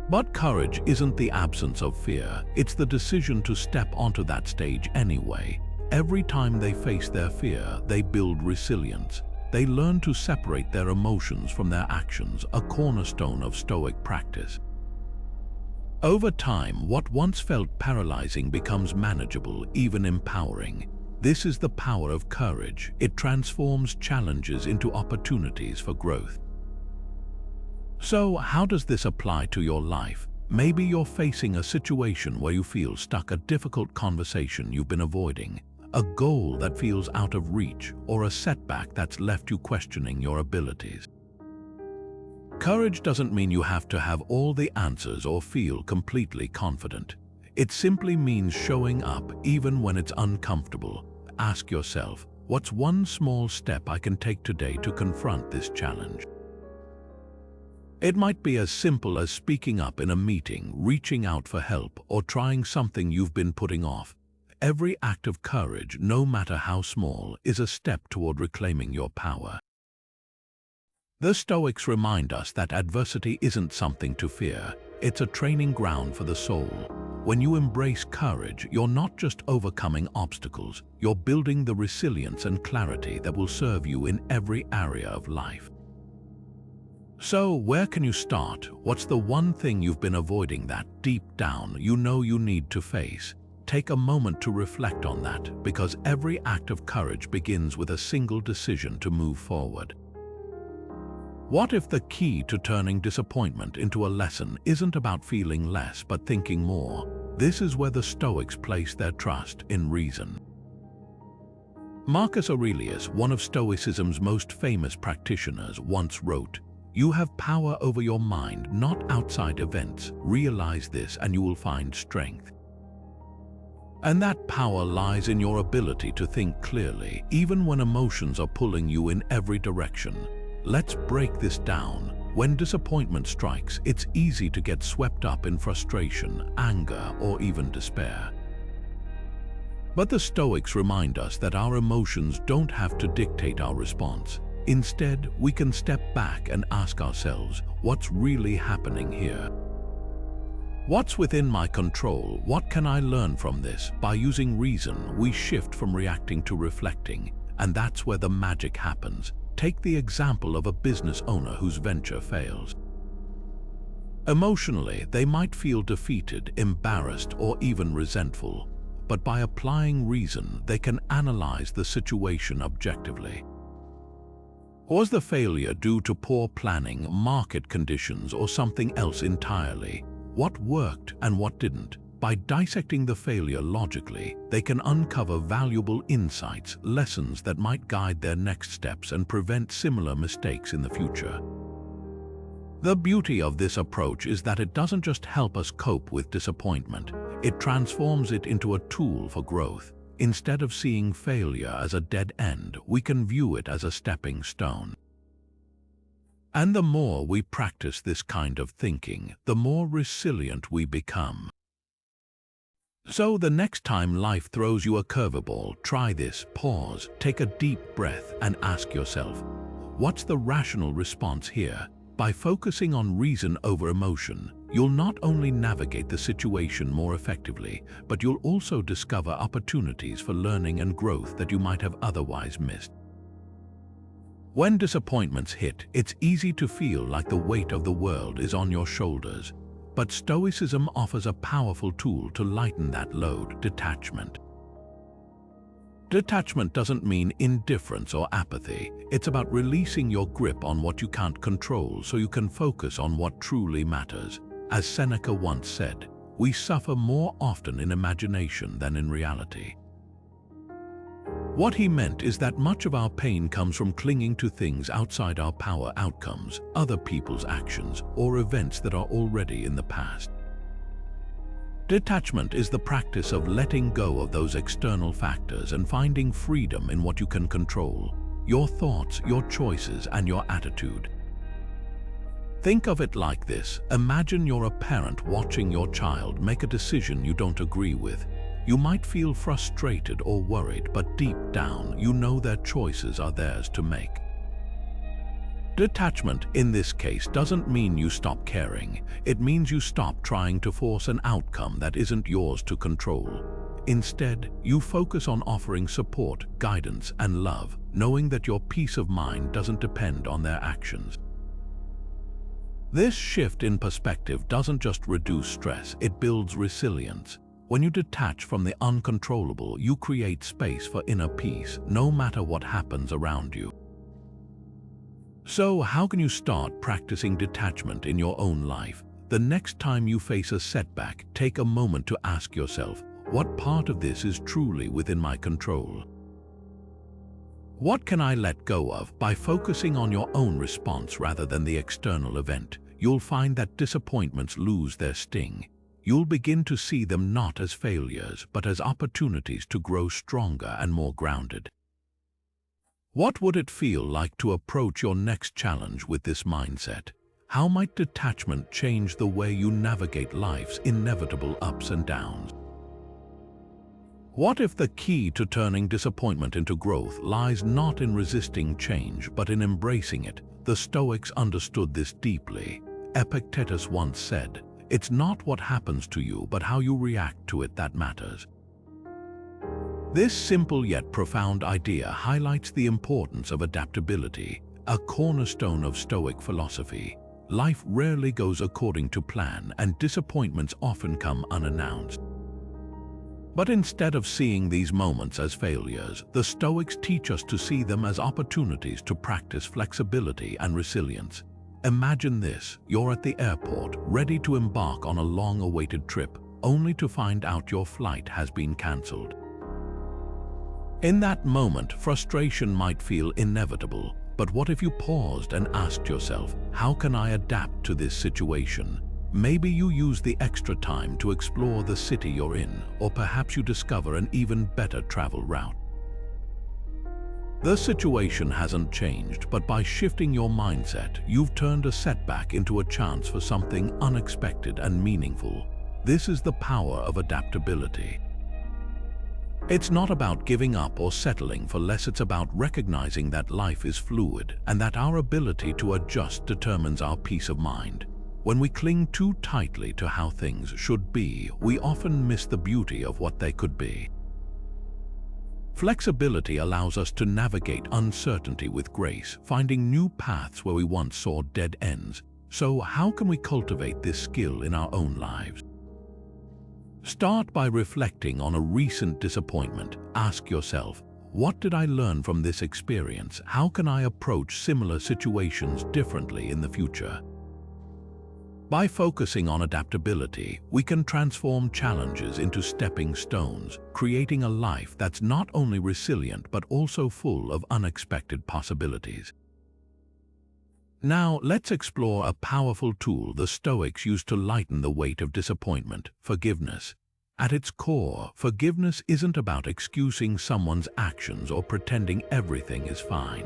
But courage isn't the absence of fear, it's the decision to step onto that stage anyway. Every time they face their fear, they build resilience. They learn to separate their emotions from their actions, a cornerstone of Stoic practice. Over time, what once felt paralyzing becomes manageable, even empowering. This is the power of courage. It transforms challenges into opportunities for growth. So, how does this apply to your life? Maybe you're facing a situation where you feel stuck, a difficult conversation you've been avoiding, a goal that feels out of reach, or a setback that's left you questioning your abilities. Courage doesn't mean you have to have all the answers or feel completely confident. It simply means showing up even when it's uncomfortable. Ask yourself, what's one small step I can take today to confront this challenge? It might be as simple as speaking up in a meeting, reaching out for help, or trying something you've been putting off. Every act of courage, no matter how small, is a step toward reclaiming your power. The Stoics remind us that adversity isn't something to fear. It's a training ground for the soul. When you embrace courage, you're not just overcoming obstacles, you're building the resilience and clarity that will serve you in every area of life. So, where can you start? What's the one thing you've been avoiding that, deep down, you know you need to face? Take a moment to reflect on that, because every act of courage begins with a single decision to move forward. What if the key to turning disappointment into a lesson isn't about feeling less but thinking more? This is where the Stoics place their trust in reason. Marcus Aurelius, one of Stoicism's most famous practitioners, once wrote, "You have power over your mind, not outside events. Realize this and you will find strength." And that power lies in your ability to think clearly, even when emotions are pulling you in every direction. Let's break this down. When disappointment strikes, it's easy to get swept up in frustration, anger, or even despair. But the Stoics remind us that our emotions don't have to dictate our response. Instead, we can step back and ask ourselves, what's really happening here? What's within my control? What can I learn from this? By using reason, we shift from reacting to reflecting, and that's where the magic happens. Take the example of a business owner whose venture fails. Emotionally, they might feel defeated, embarrassed, or even resentful. But by applying reason, they can analyze the situation objectively. Was the failure due to poor planning, market conditions, or something else entirely? What worked and what didn't? By dissecting the failure logically, they can uncover valuable insights, lessons that might guide their next steps and prevent similar mistakes in the future. The beauty of this approach is that it doesn't just help us cope with disappointment, it transforms it into a tool for growth. Instead of seeing failure as a dead end, we can view it as a stepping stone. And the more we practice this kind of thinking, the more resilient we become. So the next time life throws you a curveball, try this. Pause, take a deep breath, and ask yourself, what's the rational response here? By focusing on reason over emotion, you'll not only navigate the situation more effectively, but you'll also discover opportunities for learning and growth that you might have otherwise missed. When disappointments hit, it's easy to feel like the weight of the world is on your shoulders. But Stoicism offers a powerful tool to lighten that load: detachment. Detachment doesn't mean indifference or apathy. It's about releasing your grip on what you can't control so you can focus on what truly matters. As Seneca once said, we suffer more often in imagination than in reality. What he meant is that much of our pain comes from clinging to things outside our power: outcomes, other people's actions, or events that are already in the past. Detachment is the practice of letting go of those external factors and finding freedom in what you can control: your thoughts, your choices, and your attitude. Think of it like this. Imagine you're a parent watching your child make a decision you don't agree with. You might feel frustrated or worried, but deep down, you know their choices are theirs to make. Detachment, in this case, doesn't mean you stop caring. It means you stop trying to force an outcome that isn't yours to control. Instead, you focus on offering support, guidance, and love, knowing that your peace of mind doesn't depend on their actions. This shift in perspective doesn't just reduce stress, it builds resilience. When you detach from the uncontrollable, you create space for inner peace, no matter what happens around you. So, how can you start practicing detachment in your own life? The next time you face a setback, take a moment to ask yourself, What part of this is truly within my control? What can I let go of? By focusing on your own response rather than the external event, you'll find that disappointments lose their sting. You'll begin to see them not as failures, but as opportunities to grow stronger and more grounded. What would it feel like to approach your next challenge with this mindset? How might detachment change the way you navigate life's inevitable ups and downs? What if the key to turning disappointment into growth lies not in resisting change, but in embracing it? The Stoics understood this deeply. Epictetus once said, "It's not what happens to you, but how you react to it that matters." This simple yet profound idea highlights the importance of adaptability, a cornerstone of Stoic philosophy. Life rarely goes according to plan, and disappointments often come unannounced. But instead of seeing these moments as failures, the Stoics teach us to see them as opportunities to practice flexibility and resilience. Imagine this: you're at the airport, ready to embark on a long-awaited trip, only to find out your flight has been cancelled. In that moment, frustration might feel inevitable, but what if you paused and asked yourself, how can I adapt to this situation? Maybe you use the extra time to explore the city you're in, or perhaps you discover an even better travel route. The situation hasn't changed, but by shifting your mindset, you've turned a setback into a chance for something unexpected and meaningful. This is the power of adaptability. It's not about giving up or settling for less, it's about recognizing that life is fluid and that our ability to adjust determines our peace of mind. When we cling too tightly to how things should be, we often miss the beauty of what they could be. Flexibility allows us to navigate uncertainty with grace, finding new paths where we once saw dead ends. So how can we cultivate this skill in our own lives? Start by reflecting on a recent disappointment. Ask yourself, what did I learn from this experience? How can I approach similar situations differently in the future? By focusing on adaptability, we can transform challenges into stepping stones, creating a life that's not only resilient but also full of unexpected possibilities. Now, let's explore a powerful tool the Stoics used to lighten the weight of disappointment: forgiveness. At its core, forgiveness isn't about excusing someone's actions or pretending everything is fine.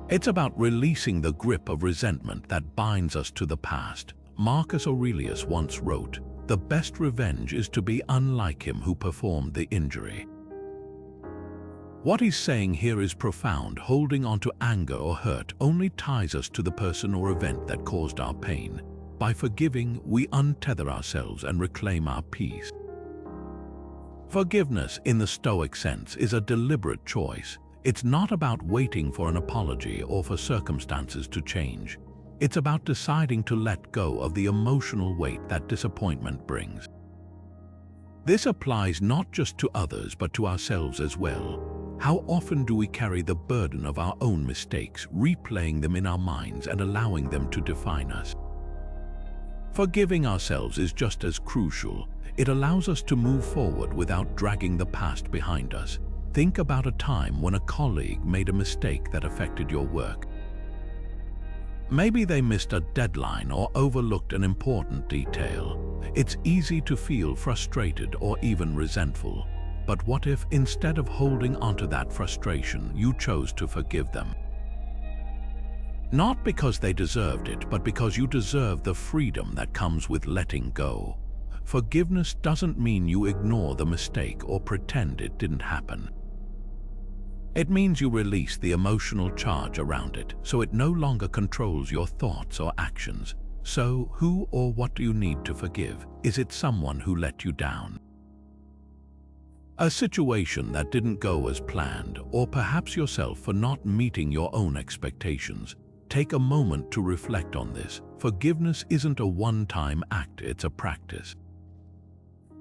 It's about releasing the grip of resentment that binds us to the past. Marcus Aurelius once wrote, "The best revenge is to be unlike him who performed the injury." What he's saying here is profound. Holding on to anger or hurt only ties us to the person or event that caused our pain. By forgiving, we untether ourselves and reclaim our peace. Forgiveness, in the Stoic sense, is a deliberate choice. It's not about waiting for an apology or for circumstances to change. It's about deciding to let go of the emotional weight that disappointment brings. This applies not just to others but to ourselves as well. How often do we carry the burden of our own mistakes, replaying them in our minds and allowing them to define us? Forgiving ourselves is just as crucial. It allows us to move forward without dragging the past behind us. Think about a time when a colleague made a mistake that affected your work. Maybe they missed a deadline or overlooked an important detail. It's easy to feel frustrated or even resentful. But what if, instead of holding onto that frustration, you chose to forgive them? Not because they deserved it, but because you deserve the freedom that comes with letting go. Forgiveness doesn't mean you ignore the mistake or pretend it didn't happen. It means you release the emotional charge around it, so it no longer controls your thoughts or actions. So, who or what do you need to forgive? Is it someone who let you down? A situation that didn't go as planned, or perhaps yourself for not meeting your own expectations? Take a moment to reflect on this. Forgiveness isn't a one-time act, it's a practice.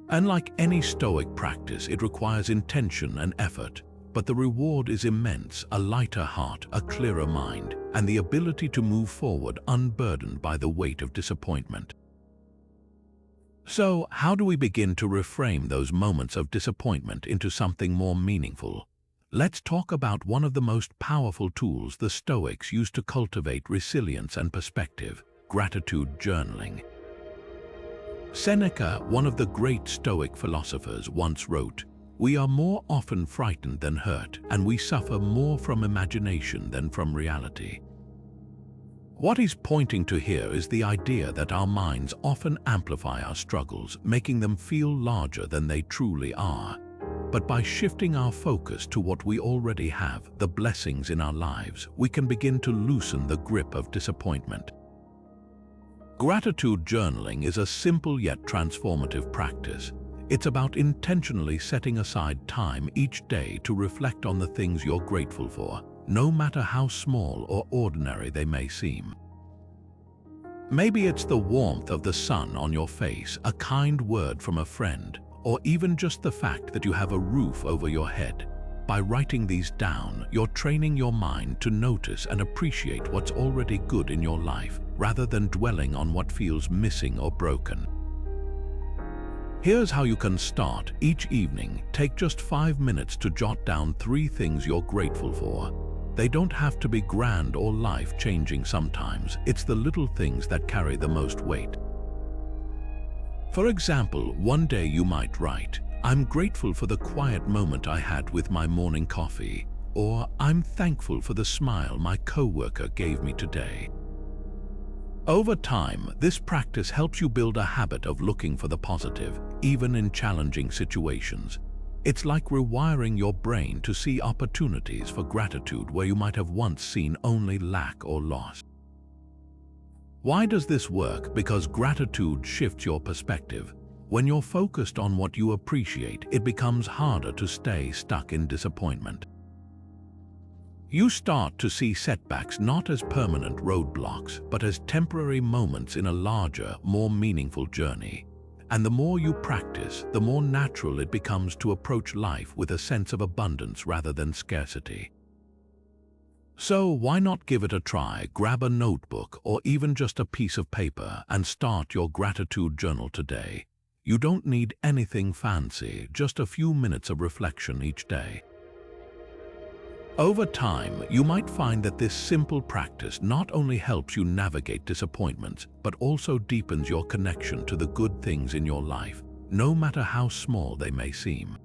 And like any Stoic practice, it requires intention and effort. But the reward is immense: a lighter heart, a clearer mind, and the ability to move forward unburdened by the weight of disappointment. So, how do we begin to reframe those moments of disappointment into something more meaningful? Let's talk about one of the most powerful tools the Stoics used to cultivate resilience and perspective: gratitude journaling. Seneca, one of the great Stoic philosophers, once wrote, "We are more often frightened than hurt, and we suffer more from imagination than from reality." What he's pointing to here is the idea that our minds often amplify our struggles, making them feel larger than they truly are. But by shifting our focus to what we already have, the blessings in our lives, we can begin to loosen the grip of disappointment. Gratitude journaling is a simple yet transformative practice. It's about intentionally setting aside time each day to reflect on the things you're grateful for, no matter how small or ordinary they may seem. Maybe it's the warmth of the sun on your face, a kind word from a friend, or even just the fact that you have a roof over your head. By writing these down, you're training your mind to notice and appreciate what's already good in your life, rather than dwelling on what feels missing or broken. Here's how you can start. Each evening, take just 5 minutes to jot down 3 things you're grateful for. They don't have to be grand or life-changing sometimes. It's the little things that carry the most weight. For example, one day you might write, "I'm grateful for the quiet moment I had with my morning coffee," or "I'm thankful for the smile my coworker gave me today." Over time, this practice helps you build a habit of looking for the positive, even in challenging situations. It's like rewiring your brain to see opportunities for gratitude where you might have once seen only lack or loss. Why does this work? Because gratitude shifts your perspective. When you're focused on what you appreciate, it becomes harder to stay stuck in disappointment. You start to see setbacks not as permanent roadblocks, but as temporary moments in a larger, more meaningful journey. And the more you practice, the more natural it becomes to approach life with a sense of abundance rather than scarcity. So why not give it a try? Grab a notebook or even just a piece of paper and start your gratitude journal today. You don't need anything fancy, just a few minutes of reflection each day. Over time, you might find that this simple practice not only helps you navigate disappointments, but also deepens your connection to the good things in your life, no matter how small they may seem.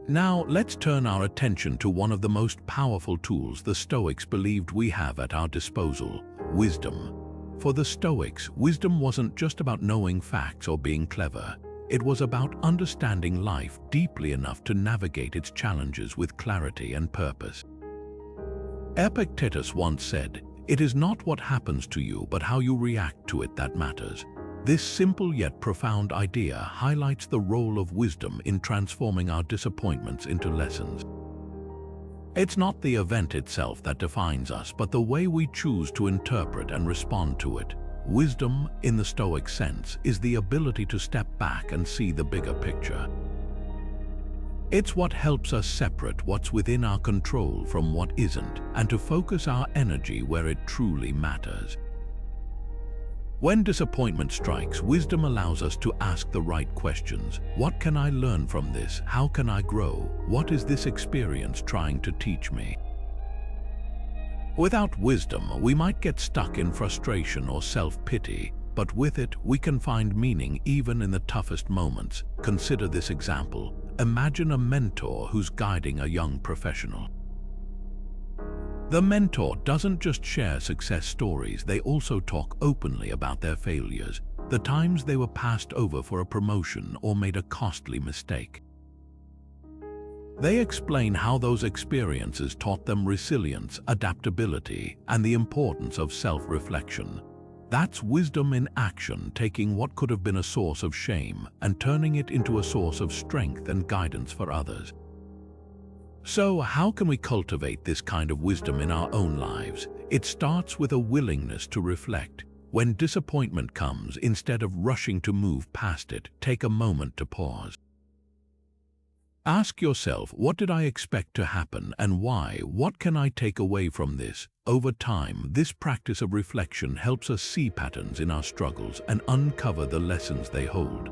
Now, let's turn our attention to one of the most powerful tools the Stoics believed we have at our disposal: wisdom. For the Stoics, wisdom wasn't just about knowing facts or being clever. It was about understanding life deeply enough to navigate its challenges with clarity and purpose. Epictetus once said, "It is not what happens to you, but how you react to it that matters." This simple yet profound idea highlights the role of wisdom in transforming our disappointments into lessons. It's not the event itself that defines us, but the way we choose to interpret and respond to it. Wisdom, in the Stoic sense, is the ability to step back and see the bigger picture. It's what helps us separate what's within our control from what isn't, and to focus our energy where it truly matters. When disappointment strikes, wisdom allows us to ask the right questions. What can I learn from this? How can I grow? What is this experience trying to teach me? Without wisdom, we might get stuck in frustration or self-pity, but with it, we can find meaning even in the toughest moments. Consider this example. Imagine a mentor who's guiding a young professional. The mentor doesn't just share success stories, they also talk openly about their failures, the times they were passed over for a promotion or made a costly mistake. They explain how those experiences taught them resilience, adaptability, and the importance of self-reflection. That's wisdom in action, taking what could have been a source of shame and turning it into a source of strength and guidance for others. So, how can we cultivate this kind of wisdom in our own lives? It starts with a willingness to reflect. When disappointment comes, instead of rushing to move past it, take a moment to pause. Ask yourself, what did I expect to happen and why? What can I take away from this? Over time, this practice of reflection helps us see patterns in our struggles and uncover the lessons they hold.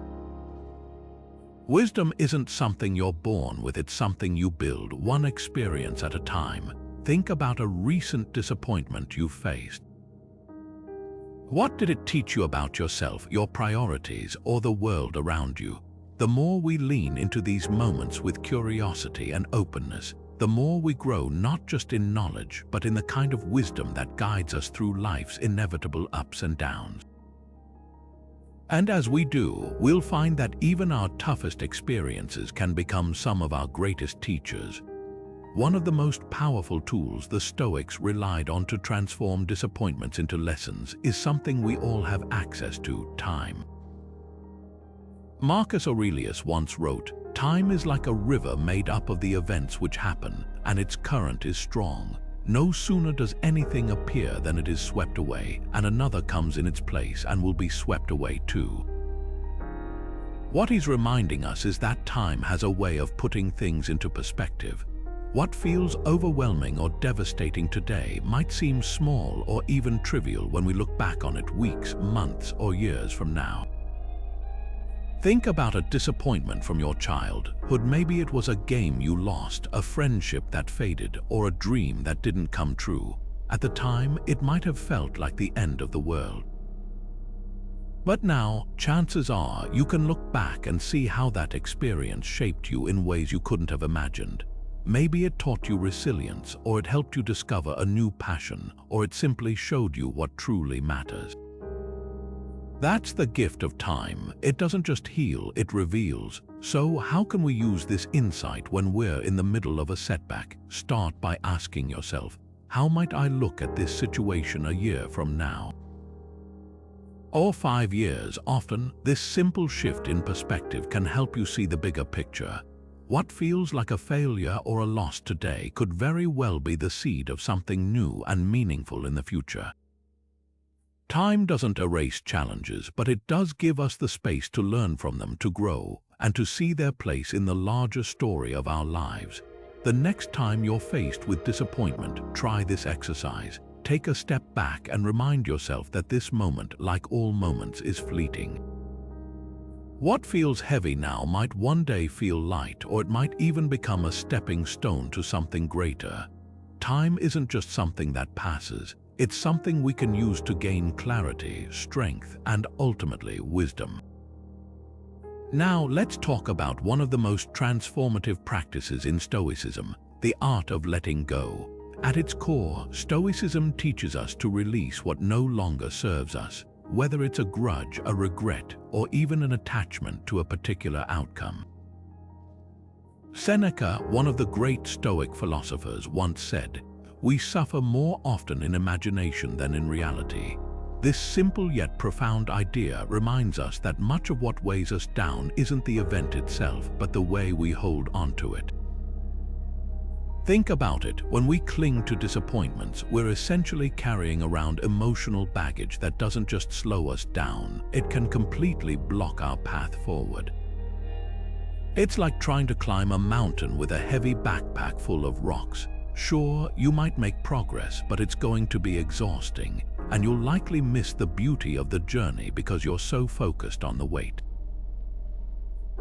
Wisdom isn't something you're born with, it's something you build, one experience at a time. Think about a recent disappointment you faced. What did it teach you about yourself, your priorities, or the world around you? The more we lean into these moments with curiosity and openness, the more we grow not just in knowledge, but in the kind of wisdom that guides us through life's inevitable ups and downs. And as we do, we'll find that even our toughest experiences can become some of our greatest teachers. One of the most powerful tools the Stoics relied on to transform disappointments into lessons is something we all have access to: time. Marcus Aurelius once wrote, "Time is like a river made up of the events which happen, and its current is strong. No sooner does anything appear than it is swept away, and another comes in its place and will be swept away too." What he's reminding us is that time has a way of putting things into perspective. What feels overwhelming or devastating today might seem small or even trivial when we look back on it weeks, months, or years from now. Think about a disappointment from your childhood. Maybe it was a game you lost, a friendship that faded, or a dream that didn't come true. At the time, it might have felt like the end of the world. But now, chances are, you can look back and see how that experience shaped you in ways you couldn't have imagined. Maybe it taught you resilience, or it helped you discover a new passion, or it simply showed you what truly matters. That's the gift of time. It doesn't just heal, it reveals. So how can we use this insight when we're in the middle of a setback? Start by asking yourself, how might I look at this situation a year from now? Or 5 years? Often, this simple shift in perspective can help you see the bigger picture. What feels like a failure or a loss today could very well be the seed of something new and meaningful in the future. Time doesn't erase challenges, but it does give us the space to learn from them, to grow, and to see their place in the larger story of our lives. The next time you're faced with disappointment, try this exercise. Take a step back and remind yourself that this moment, like all moments, is fleeting. What feels heavy now might one day feel light, or it might even become a stepping stone to something greater. Time isn't just something that passes. It's something we can use to gain clarity, strength, and ultimately wisdom. Now let's talk about one of the most transformative practices in Stoicism, the art of letting go. At its core, Stoicism teaches us to release what no longer serves us, whether it's a grudge, a regret, or even an attachment to a particular outcome. Seneca, one of the great Stoic philosophers, once said, "We suffer more often in imagination than in reality." This simple yet profound idea reminds us that much of what weighs us down isn't the event itself, but the way we hold onto it. Think about it. When we cling to disappointments, we're essentially carrying around emotional baggage that doesn't just slow us down, it can completely block our path forward. It's like trying to climb a mountain with a heavy backpack full of rocks. Sure, you might make progress, but it's going to be exhausting, and you'll likely miss the beauty of the journey because you're so focused on the weight.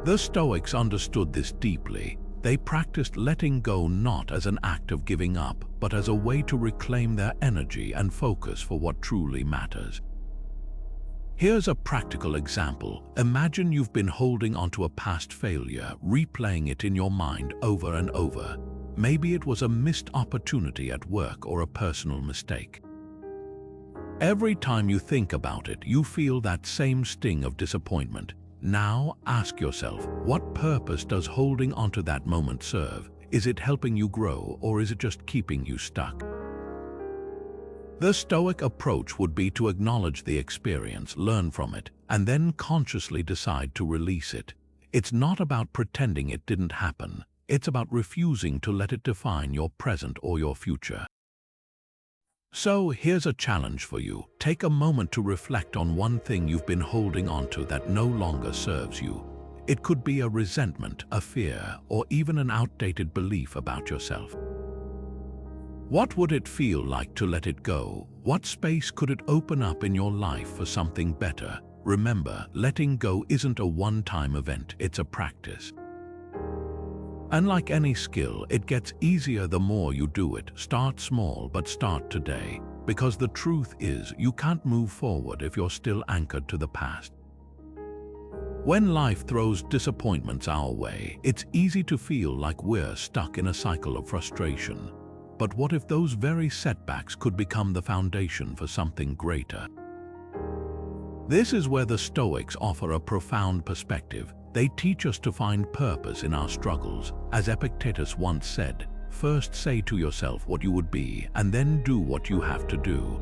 The Stoics understood this deeply. They practiced letting go not as an act of giving up, but as a way to reclaim their energy and focus for what truly matters. Here's a practical example. Imagine you've been holding onto a past failure, replaying it in your mind over and over. Maybe it was a missed opportunity at work or a personal mistake. Every time you think about it, you feel that same sting of disappointment. Now ask yourself, what purpose does holding onto that moment serve? Is it helping you grow, or is it just keeping you stuck? The Stoic approach would be to acknowledge the experience, learn from it, and then consciously decide to release it. It's not about pretending it didn't happen. It's about refusing to let it define your present or your future. So here's a challenge for you. Take a moment to reflect on one thing you've been holding onto that no longer serves you. It could be a resentment, a fear, or even an outdated belief about yourself. What would it feel like to let it go? What space could it open up in your life for something better? Remember, letting go isn't a one-time event, it's a practice. And like any skill, it gets easier the more you do it. Start small, but start today. Because the truth is, you can't move forward if you're still anchored to the past. When life throws disappointments our way, it's easy to feel like we're stuck in a cycle of frustration. But what if those very setbacks could become the foundation for something greater? This is where the Stoics offer a profound perspective. They teach us to find purpose in our struggles. As Epictetus once said, first say to yourself what you would be, and then do what you have to do.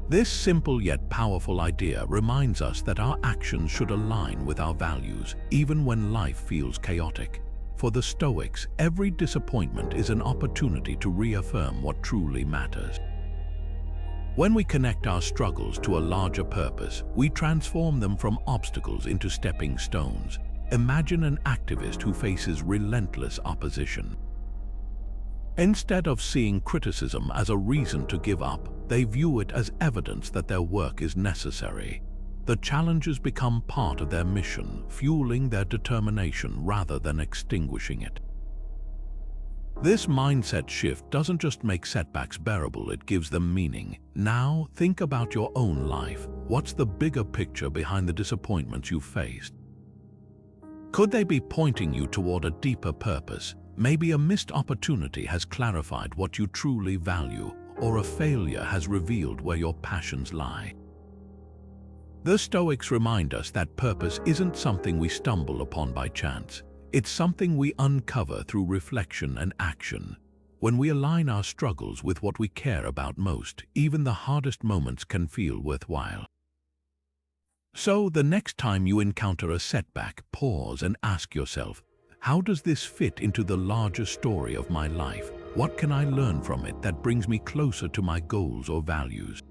This simple yet powerful idea reminds us that our actions should align with our values, even when life feels chaotic. For the Stoics, every disappointment is an opportunity to reaffirm what truly matters. When we connect our struggles to a larger purpose, we transform them from obstacles into stepping stones. Imagine an activist who faces relentless opposition. Instead of seeing criticism as a reason to give up, they view it as evidence that their work is necessary. The challenges become part of their mission, fueling their determination rather than extinguishing it. This mindset shift doesn't just make setbacks bearable, it gives them meaning. Now, think about your own life. What's the bigger picture behind the disappointments you've faced? Could they be pointing you toward a deeper purpose? Maybe a missed opportunity has clarified what you truly value, or a failure has revealed where your passions lie. The Stoics remind us that purpose isn't something we stumble upon by chance. It's something we uncover through reflection and action. When we align our struggles with what we care about most, even the hardest moments can feel worthwhile. So, the next time you encounter a setback, pause and ask yourself, how does this fit into the larger story of my life? What can I learn from it that brings me closer to my goals or values?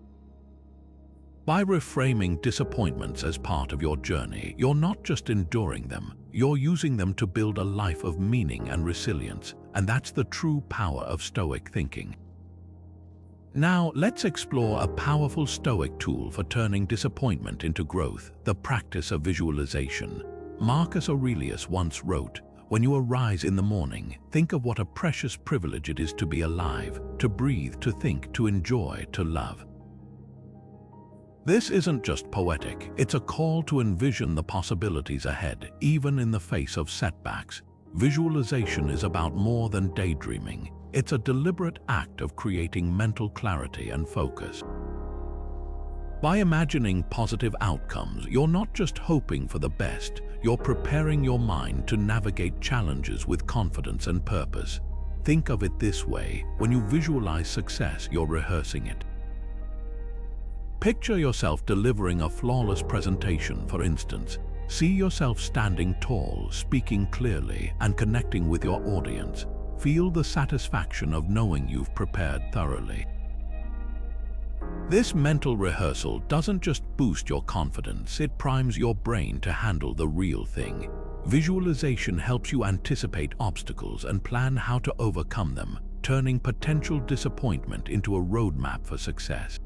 By reframing disappointments as part of your journey, you're not just enduring them, you're using them to build a life of meaning and resilience, and that's the true power of Stoic thinking. Now, let's explore a powerful Stoic tool for turning disappointment into growth, the practice of visualization. Marcus Aurelius once wrote, "When you arise in the morning, think of what a precious privilege it is to be alive, to breathe, to think, to enjoy, to love." This isn't just poetic, it's a call to envision the possibilities ahead, even in the face of setbacks. Visualization is about more than daydreaming. It's a deliberate act of creating mental clarity and focus. By imagining positive outcomes, you're not just hoping for the best, you're preparing your mind to navigate challenges with confidence and purpose. Think of it this way: when you visualize success, you're rehearsing it. Picture yourself delivering a flawless presentation, for instance. See yourself standing tall, speaking clearly, and connecting with your audience. Feel the satisfaction of knowing you've prepared thoroughly. This mental rehearsal doesn't just boost your confidence, it primes your brain to handle the real thing. Visualization helps you anticipate obstacles and plan how to overcome them, turning potential disappointment into a roadmap for success.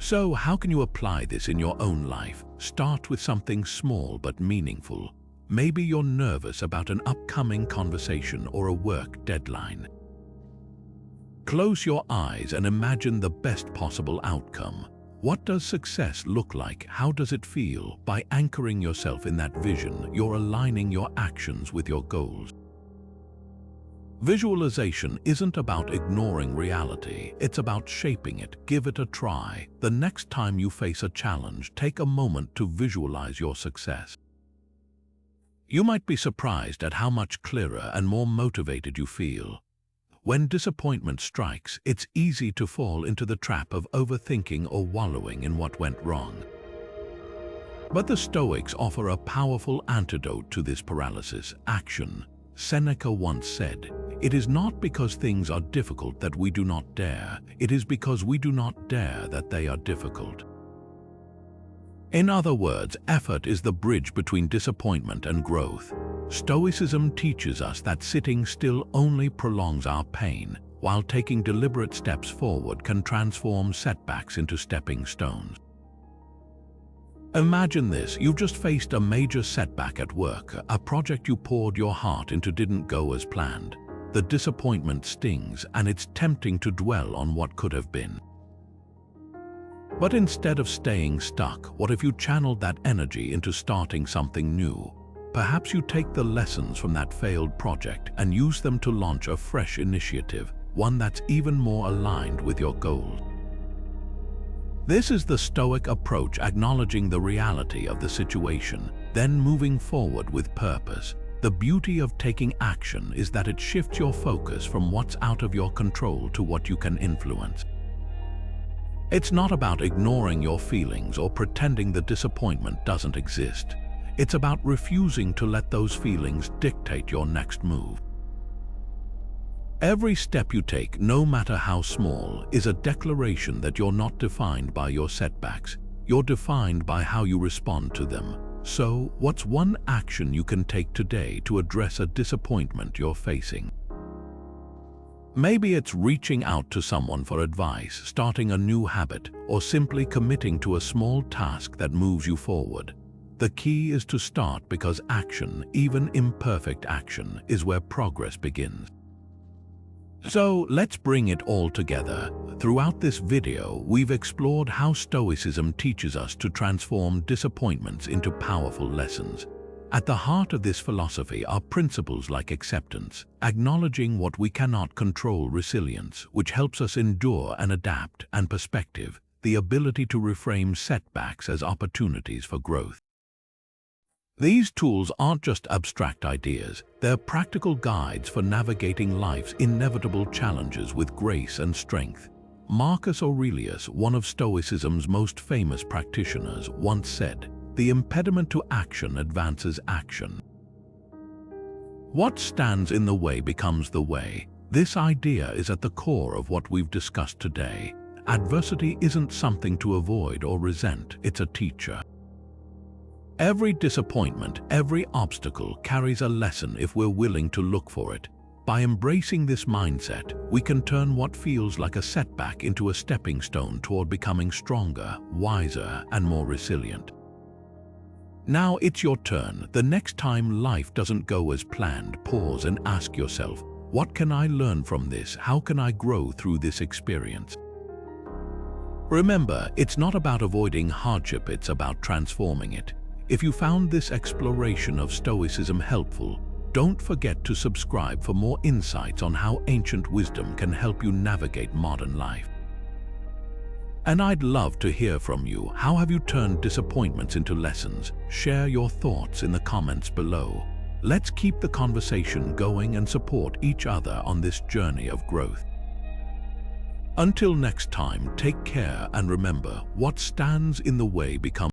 So, how can you apply this in your own life? Start with something small but meaningful. Maybe you're nervous about an upcoming conversation or a work deadline. Close your eyes and imagine the best possible outcome. What does success look like? How does it feel? By anchoring yourself in that vision, you're aligning your actions with your goals. Visualization isn't about ignoring reality, it's about shaping it. Give it a try. The next time you face a challenge, take a moment to visualize your success. You might be surprised at how much clearer and more motivated you feel. When disappointment strikes, it's easy to fall into the trap of overthinking or wallowing in what went wrong. But the Stoics offer a powerful antidote to this paralysis: action. Seneca once said, "It is not because things are difficult that we do not dare, it is because we do not dare that they are difficult." In other words, effort is the bridge between disappointment and growth. Stoicism teaches us that sitting still only prolongs our pain, while taking deliberate steps forward can transform setbacks into stepping stones. Imagine this: you've just faced a major setback at work. A project you poured your heart into didn't go as planned. The disappointment stings, and it's tempting to dwell on what could have been. But instead of staying stuck, what if you channeled that energy into starting something new? Perhaps you take the lessons from that failed project and use them to launch a fresh initiative, one that's even more aligned with your goals. This is the Stoic approach, acknowledging the reality of the situation, then moving forward with purpose. The beauty of taking action is that it shifts your focus from what's out of your control to what you can influence. It's not about ignoring your feelings or pretending the disappointment doesn't exist. It's about refusing to let those feelings dictate your next move. Every step you take, no matter how small, is a declaration that you're not defined by your setbacks. You're defined by how you respond to them. So, what's one action you can take today to address a disappointment you're facing? Maybe it's reaching out to someone for advice, starting a new habit, or simply committing to a small task that moves you forward. The key is to start, because action, even imperfect action, is where progress begins. So let's bring it all together. Throughout this video, we've explored how Stoicism teaches us to transform disappointments into powerful lessons. At the heart of this philosophy are principles like acceptance, acknowledging what we cannot control; resilience, which helps us endure and adapt; and perspective, the ability to reframe setbacks as opportunities for growth. These tools aren't just abstract ideas, they're practical guides for navigating life's inevitable challenges with grace and strength. Marcus Aurelius, one of Stoicism's most famous practitioners, once said, "The impediment to action advances action. What stands in the way becomes the way." This idea is at the core of what we've discussed today. Adversity isn't something to avoid or resent, it's a teacher. Every disappointment, every obstacle carries a lesson if we're willing to look for it. By embracing this mindset, we can turn what feels like a setback into a stepping stone toward becoming stronger, wiser, and more resilient. Now it's your turn. The next time life doesn't go as planned, pause and ask yourself, what can I learn from this? How can I grow through this experience? Remember, it's not about avoiding hardship, it's about transforming it. If you found this exploration of Stoicism helpful, don't forget to subscribe for more insights on how ancient wisdom can help you navigate modern life. And I'd love to hear from you. How have you turned disappointments into lessons? Share your thoughts in the comments below. Let's keep the conversation going and support each other on this journey of growth. Until next time, take care and remember, what stands in the way becomes